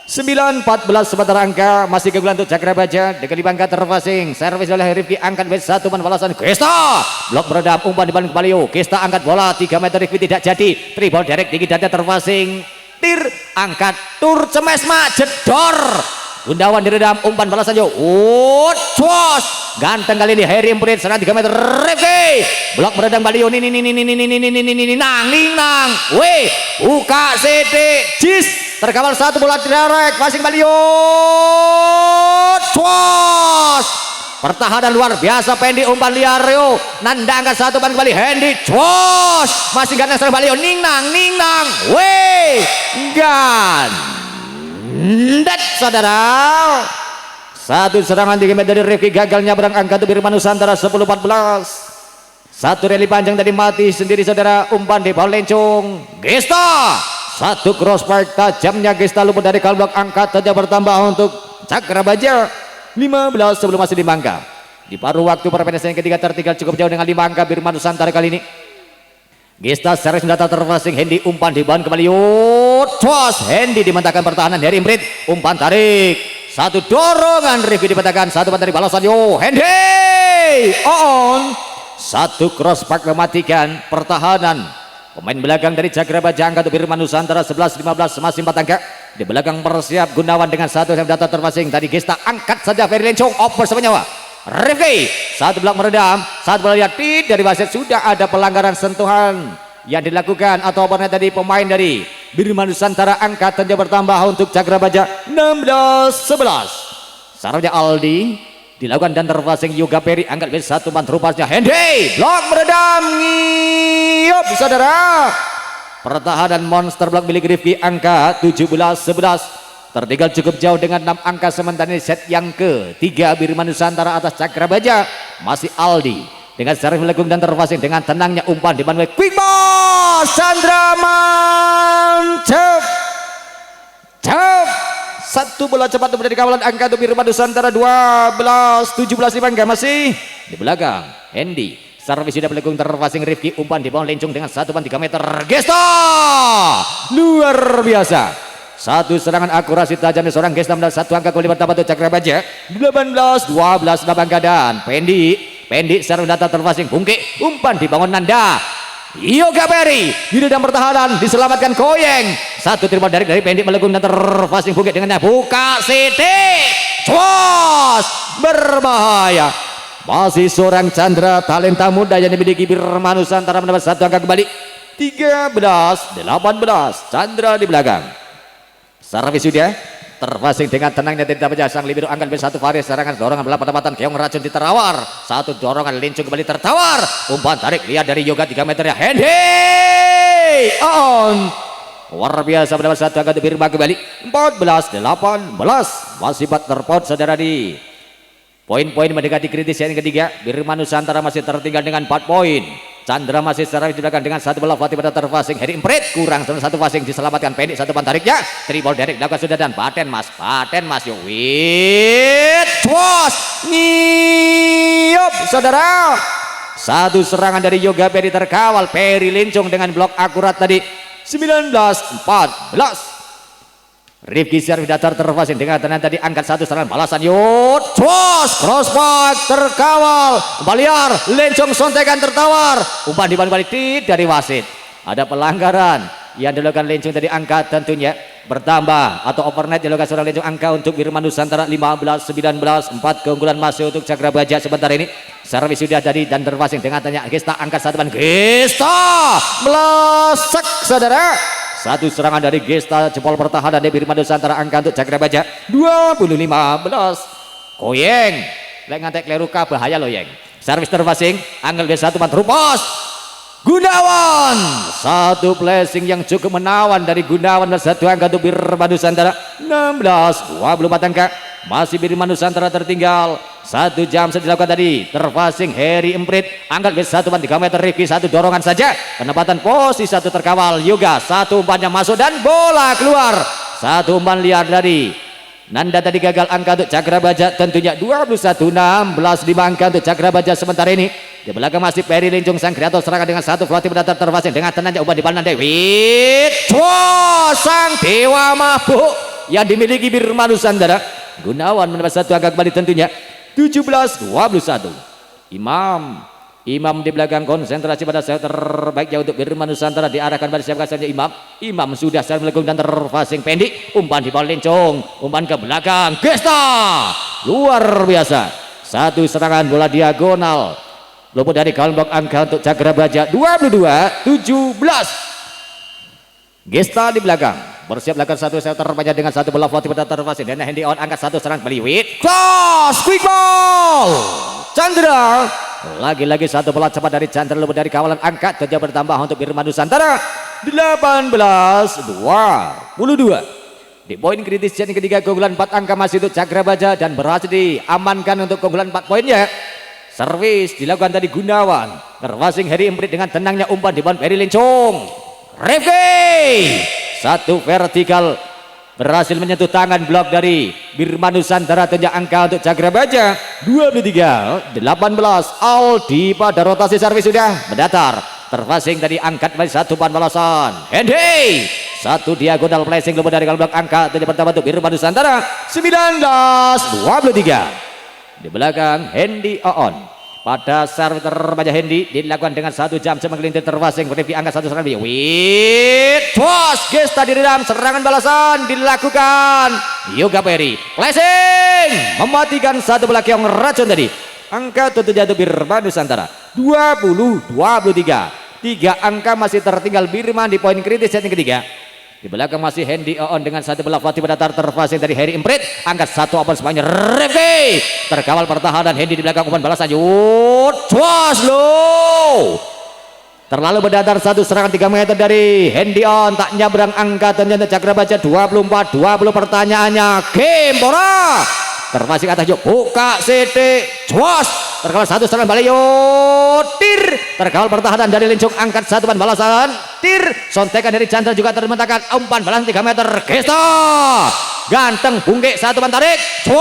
9-14 sementara angka masih keunggulan untuk Cakra Baja dengan dibangka terpasing. Servis oleh Rifki, angkat B1 balasan Gesta. Blok beredam, umpan di balik Balio. Gesta angkat bola 3 meter, Rifki tidak jadi. Tribol direct tinggi dada terpasing. Tir angkat tur cemes jedor. Gundawan diredam, umpan balasan yo. Cos. Ganteng kali ini Harry Emprit serang 3 meter. Rifki. Blok beredam Balio nang. Weh, buka CD. Jis. Terkawal satu bola direct, passing Balio. Cos. Pertahanan luar biasa Pendi, umpan liar yo. Nanda angkat satu ban kembali Hendy. Cos. Masih ganteng serang Balio nang. Weh. Dat saudara, satu serangan 3 meter dari Rifki gagal nyabrang, angka untuk Birman Nusantara 10-14. Satu rally panjang tadi mati sendiri saudara, umpan di bawah Lencong. Gesta, satu cross park tajamnya Gesta luput dari kalblok, angkat saja bertambah untuk Cakra Baja 15 sebelum masih dimangka. Di paruh waktu perpendatan yang ketiga tertinggal cukup jauh dengan 5 angka Birman Nusantara kali ini. Gesta servis mendatar terpasing Hendy, umpan di bawah kembali. Cos. Hendy dimantahkan pertahanan dari Imprit, umpan tarik. Satu dorongan Rifki dipatahkan, satu ban dari balasan yo. Hendy on. Satu cross park mematikan pertahanan pemain belakang dari Cakra Baja, angka untuk Birman Nusantara 11-15 masih 4 angka. Di belakang bersiap Gunawan dengan satu yang data terpasing. Tadi Gesta angkat saja Ferry Lencong off bersama nyawa. Rifki satu belak meredam, saat bola lihat dari wasit sudah ada pelanggaran sentuhan yang dilakukan atau apa tadi pemain dari Birman Nusantara. Angkat saja bertambah untuk Cakra Baja 16-11. Sarapnya Aldi dilakukan dan terpasing Yoga Peri, angkat B1 ban terupasnya Hendy. Blok meredam ngiyop saudara. Pertahanan monster blok milik Rifki, angka 17-11. Tertinggal cukup jauh dengan 6 angka sementara ini set yang ketiga Birman Nusantara atas Cakra Baja. Masih Aldi dengan servis melengkung dan terpasing dengan tenangnya umpan di Manuel quick ball. Chandra mantap. Satu bola cepat dari kawalan, angka untuk Birman Nusantara 12-17 bangga masih di belakang Hendy. Servis sudah melengkung terpasing Rifki, umpan di bawah Lencong dengan satu ban 3 meter. Gesta luar biasa. Satu serangan akurasi tajam dari seorang Gesta, satu angka kembali bertambah untuk Cakra Baja 18-12 angka dan Pendi servis data terpasing Bungke, umpan dibangun Nanda. Yoga Peri di dalam pertahanan diselamatkan Koyeng. Satu terima dari Pendi melengkung dan terpasing Bungke dengannya buka CT. Cos, berbahaya. Masih seorang Chandra talenta muda yang dimiliki Birman Nusantara mendapat satu angka kembali 13-18. Chandra di belakang. Servis sudah terpasing dengan tenangnya tidak saja sang libero, angkat B1 Faris, serangan dorongan bola pertempatan Keong racun di terawar. Satu dorongan Lincung kembali tertawar, umpan tarik lihat dari Yoga 3 meter ya Hendy on. Luar biasa mendapat satu angka Birman kembali 14-18. Masih 4 terpot saudara di poin-poin mendekati kritis yang ketiga. Birman Nusantara masih tertinggal dengan 4 poin. Chandra masih secara di belakang dengan satu bola Fatih pada terpasing Harry Emprit kurang satu passing diselamatkan Pendek, satu pan tariknya tribol derek dilakukan sudah dan paten mas yo wit was ngiyop saudara. Satu serangan dari Yoga Peri terkawal Peri Lincung dengan blok akurat tadi 19-14. Rifki servis datar terpasing dengan tenan tadi angkat satu serangan balasan yut crossback terkawal Baliar Lencong sontekan tertawar umpan di balik dari wasit. Ada pelanggaran yang dilakukan Lencong tadi, angka tentunya bertambah atau overnight dilakukan seorang Lencong, angka untuk Birman Nusantara 15-19. 4 keunggulan masih untuk Cakra Baja sebentar ini. Servis sudah tadi dan terpasing dengan tanya Gesta angkat satu ban Gesta melesak saudara. Satu serangan dari Gesta jempol pertahanan dari Birman Nusantara, angka untuk Cakra Baja 20-15. Koyeng lek ngantek kleruka bahaya loh Yeng. Servis terpasing angel B1 ban terupos Gunawan, satu blessing yang cukup menawan dari Gunawan dan satu angka untuk Birman Nusantara 16-24 angka. Masih Birman Nusantara tertinggal 1 jam sudah dilakukan tadi. Terpasing Heri Emprit, angkat base 1 umpan 3 meter. Rifki 1 dorongan saja, penempatan posisi 1 terkawal Yoga, 1 umpannya masuk dan bola keluar. 1 umpan liar dari Nanda tadi gagal angka untuk Cakra Baja, tentunya 21-16 5 angka untuk Cakra Baja sementara ini. Di belakang masih Peri Lincung, sang kreator serangan dengan 1 floating mendatar terpasing dengan tenangnya umpan di Nanda Dewi. Sang dewa mabuk yang dimiliki Bima Nusantara. Gunawan mendapat 1 angka kembali tentunya 17-21. Imam di belakang konsentrasi pada set terbaiknya untuk Bima Nusantara, diarahkan pada siapkan saja Imam sudah secara melengkung dan terpasing pendek, umpan di bawah Lincung, umpan ke belakang Gesta, luar biasa. 1 serangan bola diagonal luput dari kawan blok angka untuk Cakra Baja. 22-17. Gesta di belakang bersiap lakukan 1 set terbanyak dengan 1 bola floating pada terpasing dan Hendy on angkat 1 serang Beliwit cross quick ball Chandra. Lagi-lagi 1 bola cepat dari Chandra luput dari kawalan angkat, terjadi bertambah untuk Bima Nusantara 18-22. Di poin kritis yang ketiga keunggulan 4 angka masih untuk Cakra Baja dan berhasil diamankan untuk keunggulan 4 poinnya. Servis dilakukan tadi Gunawan, terpasing Heri Emprit dengan tenangnya umpan di bawah Peri Lincung. Rifki 1 vertikal berhasil menyentuh tangan blok dari Bima Nusantara, tenjak angka untuk Cakra Baja 23-18. Aldi pada rotasi servis sudah mendatar, terpasing tadi angkat kembali 1 umpan balasan Hendy, 1 diagonal placing luput dari blok angka, tenjak pertama untuk Bima Nusantara 19-23. Di belakang Hendy on pada servis terbanyak Hendy dilakukan dengan 1 jam semengelintir terpasing Rifki angkat 1 serangan Gesta diredam, serangan balasan dilakukan Yoga Peri placing mematikan 1 bola keong racun tadi. Angka tentunya untuk Bima Nusantara 20-23. 3 angka masih tertinggal Bima di poin kritis set yang ketiga. Di belakang masih Hendy on dengan 1 bola floating mendatar terpasing dari Heri Emprit, angkat 1 umpan semuanya Rifki, terkawal pertahanan Hendy di belakang umpan balasan terlalu mendatar 1 serangan 3 meter dari Hendy on, tak nyabrang angka ternyata Cakra Baja 24-20. Pertanyaannya game bola terpasing atas yuk buka CD terkawal 1 serangan balik tir, terkawal pertahanan dari Lincung, angkat 1 umpan balasan tir, sontekan dari Chandra juga termentahkan umpan balasan 3 meter Gesta ganteng bungkek 1 umpan tarik 1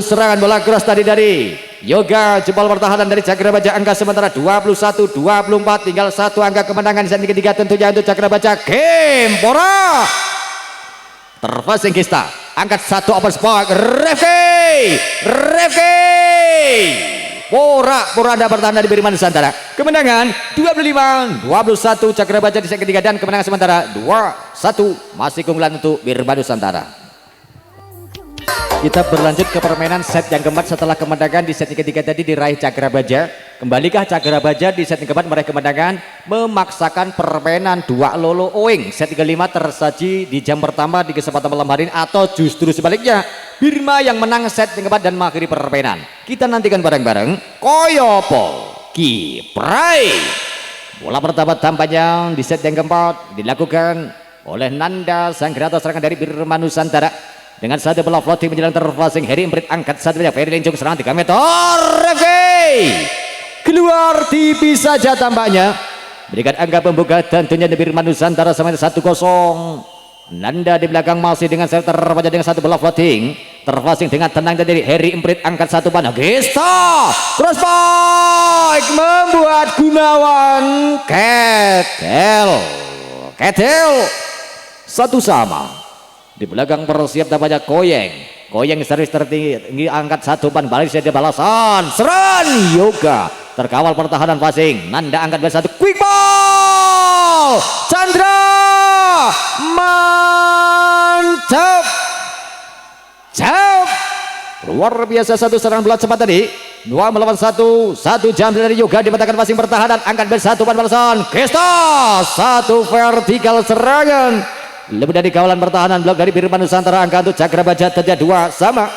serangan bola keras tadi dari Yoga, jebol pertahanan dari Cakra Baja, angka sementara 21-24, tinggal 1 angka kemenangan di set ketiga tentunya untuk Cakra Baja. Game bola terpasing Gesta, angkat 1 open spot Rifki Poranda bertahan dari Bima Nusantara, kemenangan 25-21 Cakra Baja di set ketiga, dan kemenangan sementara 2-1 masih keunggulan untuk Bima Nusantara. Kita berlanjut ke permainan set yang keempat setelah kemenangan di set yang ketiga tadi diraih Cakra Baja. Kembalikah Cakra Baja di set yang keempat meraih kemenangan, memaksakan permainan 2 lolo owing. Set 35 tersaji di jam pertama di kesempatan malam hari ini, atau justru sebaliknya Bima yang menang set yang keempat dan mengakhiri permainan. Kita nantikan bareng-bareng Koyopo Kiprai. Bola pertama tampaknya di set yang keempat dilakukan oleh Nanda, sang kreator serangan dari Bima Nusantara. Dengan 1 bola floating menjelang terpasing Heri Emprit, angkat 1 banyak Peri Lincung, serangan 3 meter Rifki keluar tipis saja tampaknya, berikan angka pembuka tentunya di Bima Nusantara sama 1-0. Nanda di belakang masih dengan set terbanyak dengan 1 bola floating terpasing dengan tenang dari Heri Emprit, angkat 1 panah Gesta cross spike membuat Gunawan ketel 1 sama. Di belakang bersiap tampaknya Koyeng servis tertinggi, angkat 1 umpan balik saja balasan seran Yoga, terkawal pertahanan passing Nanda, angkat 1 quick ball Chandra mantap luar biasa, 1 serangan bola cepat tadi 2 melawan 1 jam dari Yoga, dimatakan passing pertahanan, angkat 1 umpan balasan Gesta 1 vertikal serangan lebih dari kawalan pertahanan blok dari Bima Nusantara, angka untuk Cakra Baja terjadi 2 sama.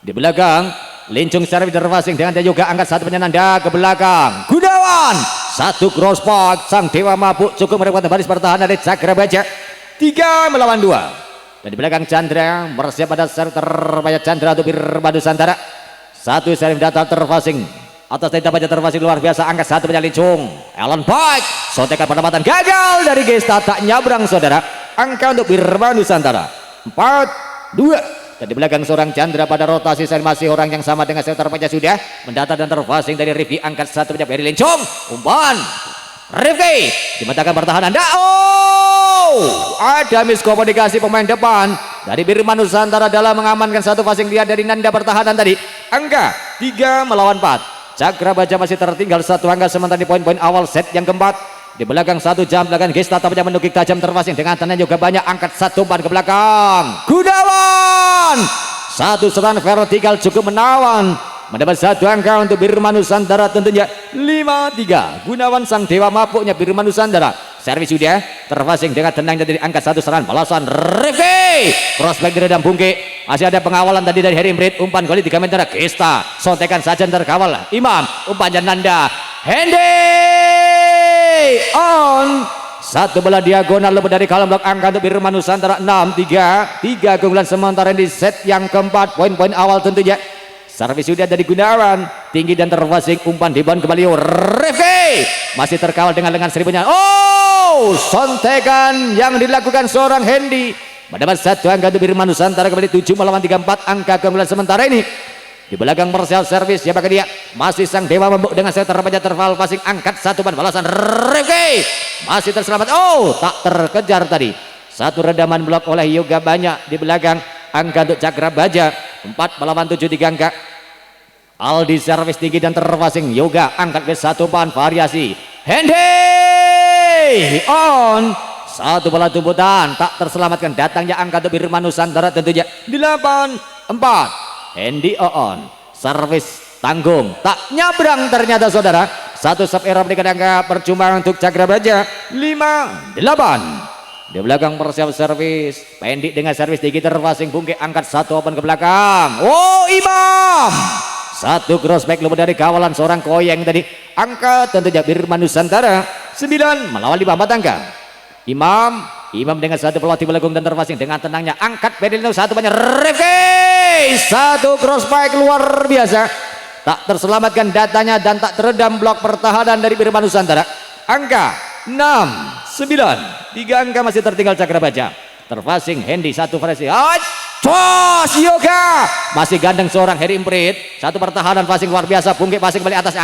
Di belakang Lincung secara terpasing dengan Yoga, angkat 1 penyenanda ke belakang Gunawan, 1 cross spot sang dewa mabuk cukup merepotkan baris pertahanan dari Cakra Baja. 3 melawan 2. Dan di belakang Chandra bersiap pada serve terbanyak Chandra untuk Birma Nusantara. Satu serve data terfasing atas tenda baja terfasing luar biasa, angkat satu banyak Lincung. Alan Pike sontekan penempatan gagal dari Gesta, tak nyabrang saudara. Angka untuk Birma Nusantara 4-2. Dan di belakang seorang Chandra pada rotasi serve masih orang yang sama dengan serve terbanyak sudah mendatar dan terfasing dari Rifki, angkat satu banyak dari Lincung. Umpan Rifki dimatakan pertahanan. Ada miskomunikasi pemain depan dari Birma Nusantara dalam mengamankan satu passing dia dari Nanda pertahanan tadi. Angka 3 melawan 4. Cakra Baja masih tertinggal satu angka sementara di poin-poin awal set yang keempat. Di belakang satu jam belakang Gesta tampaknya menukik tajam terfasing dengan tenan juga banyak, angkat satu umpan ke belakang. Gunawan satu serangan vertikal cukup menawan, mendapat satu angka untuk Birma Nusantara tentunya 5-3. Gunawan sang dewa mabuknya Birma Nusantara. Servis sudah terfasing dengan tenang dari angkat satu serangan balasan Rifki. Crossback dari Bungke. Masih ada pengawalan tadi dari Harry Imrit. Umpan goli 3 meter Gesta. Sontekan saja terkawal Imam. Umpannya Nanda. Hendy on. Satu bola diagonal lebih dari kolom blok, angka untuk Birma Nusantara 6-3. 3 keunggulan sementara di set yang keempat. Poin-poin awal tentunya. Servis sudah dari Gunawan, tinggi dan terfasing, umpan diban kembali Rifki. Masih terkawal dengan lengan seribunya. Sontekan yang dilakukan seorang Hendy mendapat satu angka untuk Birma Nusantara kembali 7 melawan 34. Angka keunggulan sementara ini di belakang Marcel servis. Siapakah dia? Masih sang dewa membuk dengan set terbanyak terval passing, angkat satu ban balasan Rifki. Masih terselamat. Tak terkejar tadi. Satu redaman blok oleh Yoga banyak di belakang. Angka untuk Cakra Baja 4 melawan 7, 3 angka. Aldi servis tinggi dan terfasing. Yoga angkat ke satu pan variasi. Hendy on. Satu bola tumputan tak terselamatkan, datangnya angka untuk Birma Nusantara tentunya 8-4. Hendy on. Servis tanggung tak nyabrang ternyata saudara. Satu sub error berikan angka percuma untuk Cakra Baja 5-8. Di belakang persiap servis pendek dengan servis tinggi terfasing. Bungke angkat satu open ke belakang. Imam satu crossback lebih dari kawalan seorang Koyeng tadi. Angka tentunya Birma Nusantara 9 melawan 5 angka. Imam dengan satu peluang belakang dan terfasing dengan tenangnya angkat Bedilino satu banyak Rifki. Satu crossback luar biasa, tak terselamatkan datanya dan tak teredam blok pertahanan dari Birma Nusantara. Angka 6-9. 3 angka masih tertinggal Cakra Baja. Terfasing Hendy satu variasi. Yoga masih gandeng seorang Harry Imprit. Satu pertahanan passing luar biasa. Bungke passing kembali atas.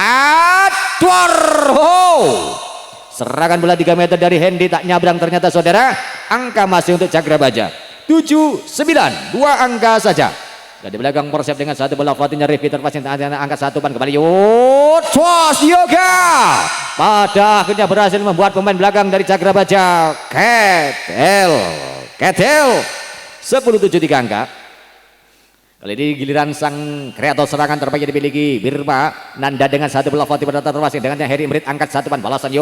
Serangan bola 3 meter dari Hendy tak nyabrang ternyata saudara. Angka masih untuk Cakra Baja 7-9. 2 angka saja. Dan di belakang persiap dengan satu bola Fatinnya Rifki terpasang angkat satu ban kembali Yoga pada akhirnya berhasil membuat pemain belakang dari Cakra Baja Ketel 10-7 3 angka. Kali ini giliran sang kreator serangan terbaik yang dimiliki Birma. Nanda dengan satu bola Fatih pada terpasang dengannya Harry Imrit angkat satu ban balasan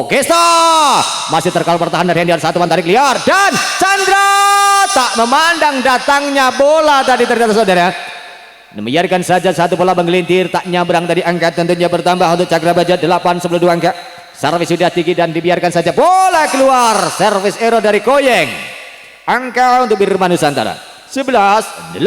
Gesta masih terkawal pertahanan dari Hendy, satu ban tarik liar dan Chandra tak memandang datangnya bola tadi ternyata saudara. Membiarkan saja satu bola menggelintir tak nyabrang dari angka tentunya bertambah untuk Cakra Baja 8-10 2 angka. Servis sudah tinggi dan dibiarkan saja bola keluar. Servis error dari Koyeng. Angka untuk Birma Nusantara 11-8.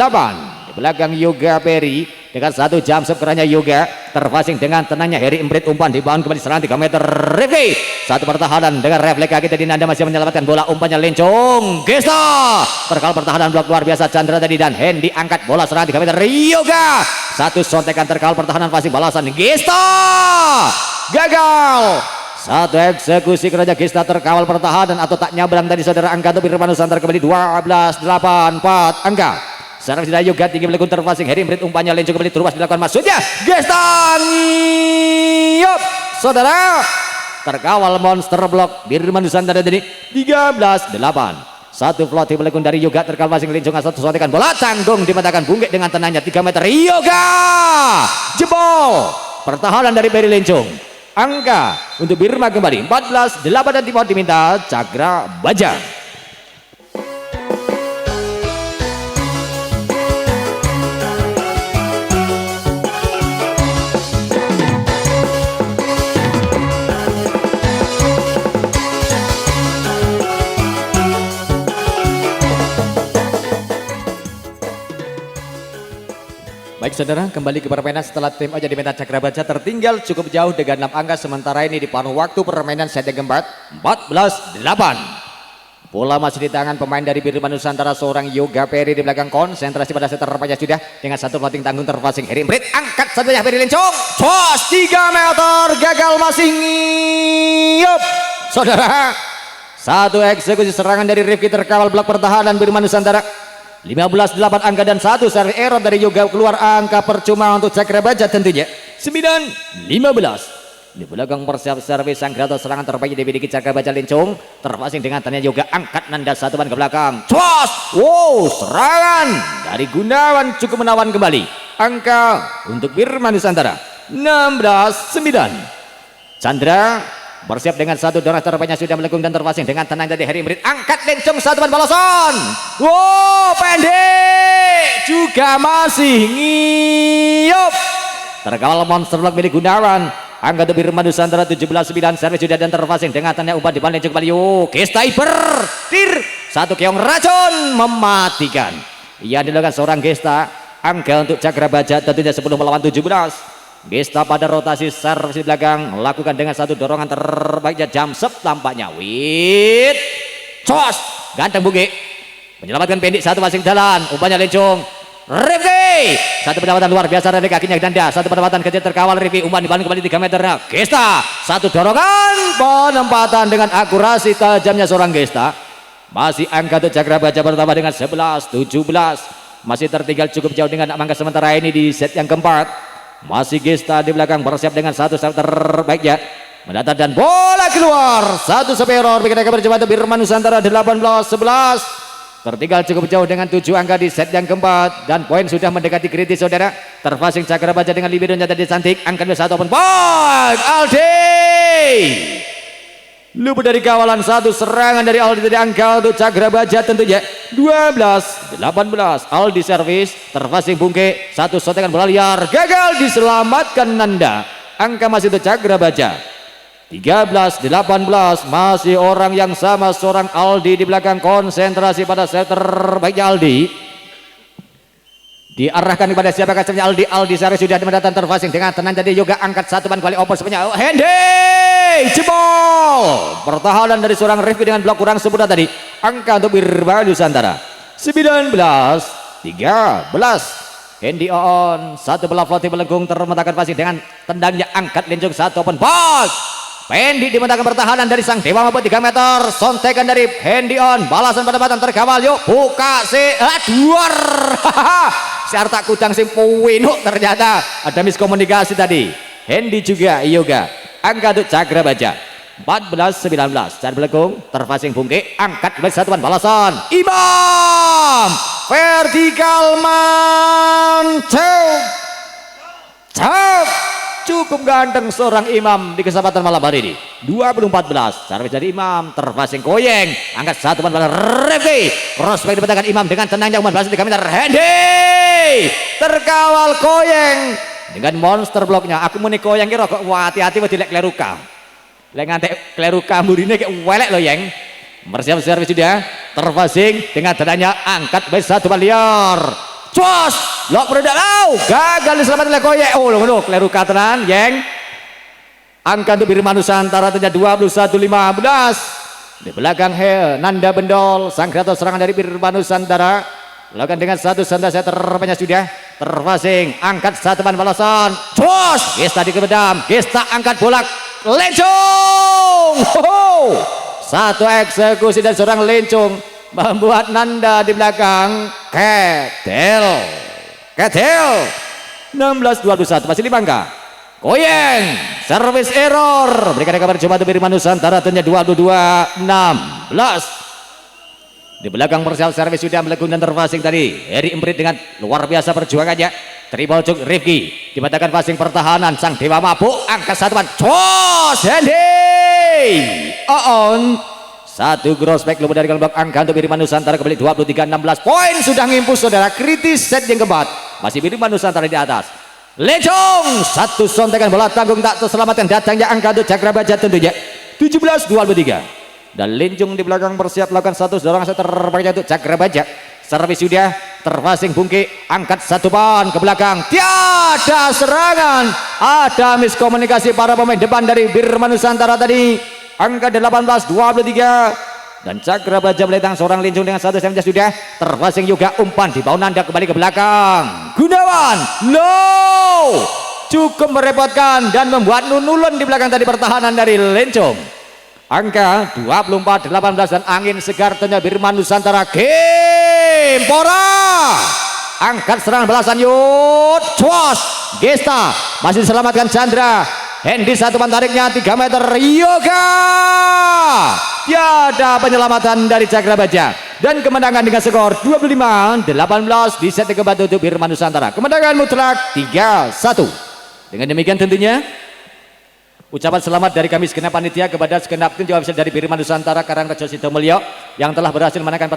Di belakang Yoga Peri dengan satu jam sekeranya Yoga terfasing dengan tenangnya Harry Imprit, umpan dibangun kembali serangan 3 meter Rifki. Satu pertahanan dengan refleks kaki tadi Nanda masih menyelamatkan bola, umpannya Lencong Gesta terkawal pertahanan blok luar biasa Chandra tadi dan Hendy angkat bola serangan 3 meter Yoga. Satu sontekan terkawal pertahanan passing balasan Gesta gagal. Satu eksekusi kerja Gesta terkawal pertahanan atau tak nyabrang tadi saudara. Angka untuk Birma Nusantara kembali 12-8 4 angka. Servis dari Yoga tinggi melekung terfasing Harry Imprit, umpannya Lencong kembali terus dilakukan maksudnya Gesta ngiyop saudara. Terkawal monster blok Birma Nusantara tadi 13-8. Satu floating melekung dari Yoga terkawal passing Lencong, satu sontekan bola tanggung dimatakan Bungke dengan tenangnya 3 meter Yoga jebol pertahanan dari Peri Lencong. Angka untuk Birma kembali 14-8 dan timur diminta Cakra Baja. Baik saudara, kembali ke permainan setelah tim Oja di Medan Cakrabaja tertinggal cukup jauh dengan 6 angka, sementara ini di paruh waktu permainan set yang keempat 14-8. Bola masih di tangan pemain dari Birma Nusantara, seorang Yoga Peri di belakang, konsentrasi pada set terpajak sudah dengan satu floating tanggung terpasing Heri Imprit, angkat saja Peri Lencong, tos 3 meter, gagal masih ngiyup saudara. Satu eksekusi serangan dari Rifki terkawal blok pertahanan Birma Nusantara. 15-8 angka dan satu servis error dari Yoga, keluar angka percuma untuk Cakrabaja tentunya. 9-15. Di belakang persiap servis sang kreator serangan terbaik dimiliki Cakrabaja Lencong, terpasing dengan tanya Yoga, angkat nanda satu ban ke belakang. Cos! Wow, serangan dari Gunawan cukup menawan kembali. Angka untuk Birma Nusantara 16-9. Chandra bersiap dengan satu dorong terbanyak sudah melengkung dan terpasing dengan tenang dari Heri Imrit, angkat Lencong satu ban balasan. Wow, pendek juga masih ngiyup. Terkawal monster block milik Gunawan. Angka untuk Birma Nusantara 17-9, servis sudah dan terpasing dengan tanda umpan di depan Lencong kembali. Gesta tir satu keong racun mematikan. Ia dilakukan seorang Gesta. Angka untuk Cakrabaja tentunya 10 melawan 17. Gesta pada rotasi servis di belakang, lakukan dengan satu dorongan terbaiknya Jamsep tampaknya. Wit, cos, ganteng Buge, menyelamatkan pendek satu masing jalan, umpannya Lencong. Rifki, satu pendapatan luar biasa dari kakinya Danda, satu pendapatan kecil terkawal Rifki, umpan dibantu kembali 3 meter. Gesta, satu dorongan, penempatan dengan akurasi tajamnya seorang Gesta. Masih angka untuk Cakrabaja bertambah dengan 11-17, masih tertinggal cukup jauh dengan angka sementara ini di set yang keempat. Masih Gesta di belakang bersiap dengan satu serve terbaiknya, mendatar dan bola keluar. Satu error bikin mereka berjumpa Birma Nusantara 18-11. Tertinggal cukup jauh dengan 7 angka di set yang keempat dan poin sudah mendekati kritis saudara. Terpasing Cakrabaja dengan libidonya tadi cantik, angka 1 open point Aldi. Luput dari kawalan satu serangan dari Aldi tadi, angka untuk Cakrabaja tentunya 12-18. Aldi servis terpasing Bungke, satu sotekan bola liar gagal diselamatkan Nanda. Angka masih untuk Cakrabaja 13-18, masih orang yang sama seorang Aldi di belakang, konsentrasi pada set terbaiknya Aldi. Diarahkan kepada siapa kacarnya Aldi servis sudah mendatang terpasing dengan tenang jadi Yoga, angkat satu ban kembali open sebenarnya Hendy jebol. Pertahanan dari seorang Rifki dengan blok kurang sebentar tadi. Angka untuk Birma Nusantara 19-13. Hendy on, satu bola floating melengkung termentahkan pasing dengan tendangnya, angkat Lencong satu open box. Hendy dimentahkan pertahanan dari sang dewa mampu 3 meter, sontekan dari Hendy on, balasan pendapatan terkawal yuk buka duar. Si Arta Kudang sing puwino, ternyata ada miskomunikasi tadi. Hendy juga Yoga. Angka untuk Cakrabaja 14-19. Cari belakang terpasing Bungke, angkat kembali satu ban balasan Imam, vertikal mantap cukup ganteng seorang Imam di kesempatan malam hari ini. 20-14, servis dari Imam terpasing Koyeng, angkat satu ban balasan Rifki, crossback dipatahkan Imam dengan tenangnya umpan balasan 3 meter. Hendy terkawal Koyeng dengan monster bloknya. Aku muni Koyeng kira kok hati-hati tidak kleruka. Lek ngantek kleruka murine kayak welek loh Yeng. Bersiap servis sudah terpasing dengan tenangnya, angkat base satu ban liar. Cos, lok beredak gagal diselamatkan oleh Koyeng. Oh loh, kleruka tenan Yeng. Angka untuk Birma Nusantara ternyata 21-15. Di belakang Nanda Bendol, sang kreator serangan dari Birma Nusantara, lakukan dengan satu sentasnya terbanyak sudah terpasing, angkat satu ban balasan. Cos, Gesta dikebedam, Gesta angkat bola Lencong. Satu eksekusi dan seorang Lencong membuat Nanda di belakang Ketel 16-21, masih 5 angka. Koyeng servis error, berikan kabar coba untuk Birma Nusantara tentunya 22-16. Di belakang persial servis sudah melengkung dan terpasing tadi Heri Imprit dengan luar biasa perjuangannya. Triple cuk Rifki dibatakan passing pertahanan sang dewa mabuk, angkat satu ban cos Hendy on. Satu crossback luput dari kelompok, angka untuk Birma Nusantara kembali 23-16. Poin sudah ngimpus saudara, kritis set yang keempat. Masih Birma Nusantara di atas. Lencong satu sontekan bola tanggung tak terselamatkan, datangnya angka untuk Cakrabaja tentunya 17-23. Dan Lencong di belakang bersiap melakukan satu dorongan terbaiknya untuk Cakrabaja. Servis sudah terpasing Bungki, angkat satu ban ke belakang, tiada serangan, ada miskomunikasi para pemain depan dari Bima Nusantara tadi. Angka 18-23 dan Cakra Baja meletang seorang lincung dengan satu saja sudah terpasing juga, umpan di bawah nanda kembali ke belakang. Gunawan low cukup merepotkan dan membuat nunulun di belakang tadi pertahanan dari Lencong. Angka 24-18 dan angin segar tentunya Bima Nusantara. Kempora angkat serangan belasan Yud Cwas Gesta masih diselamatkan Chandra. Hendy satu pantariknya 3 meter, Yoga tiada penyelamatan dari Cakra Baja dan kemenangan dengan skor 25-18 di set keempat untuk Bima Nusantara. Kemenangan mutlak 3-1. Dengan demikian tentunya ucapan selamat dari kami segenap panitia kepada segenap tim juga bisa dari Bima Nusantara Karangrejo Sidomulyo yang telah berhasil menangkan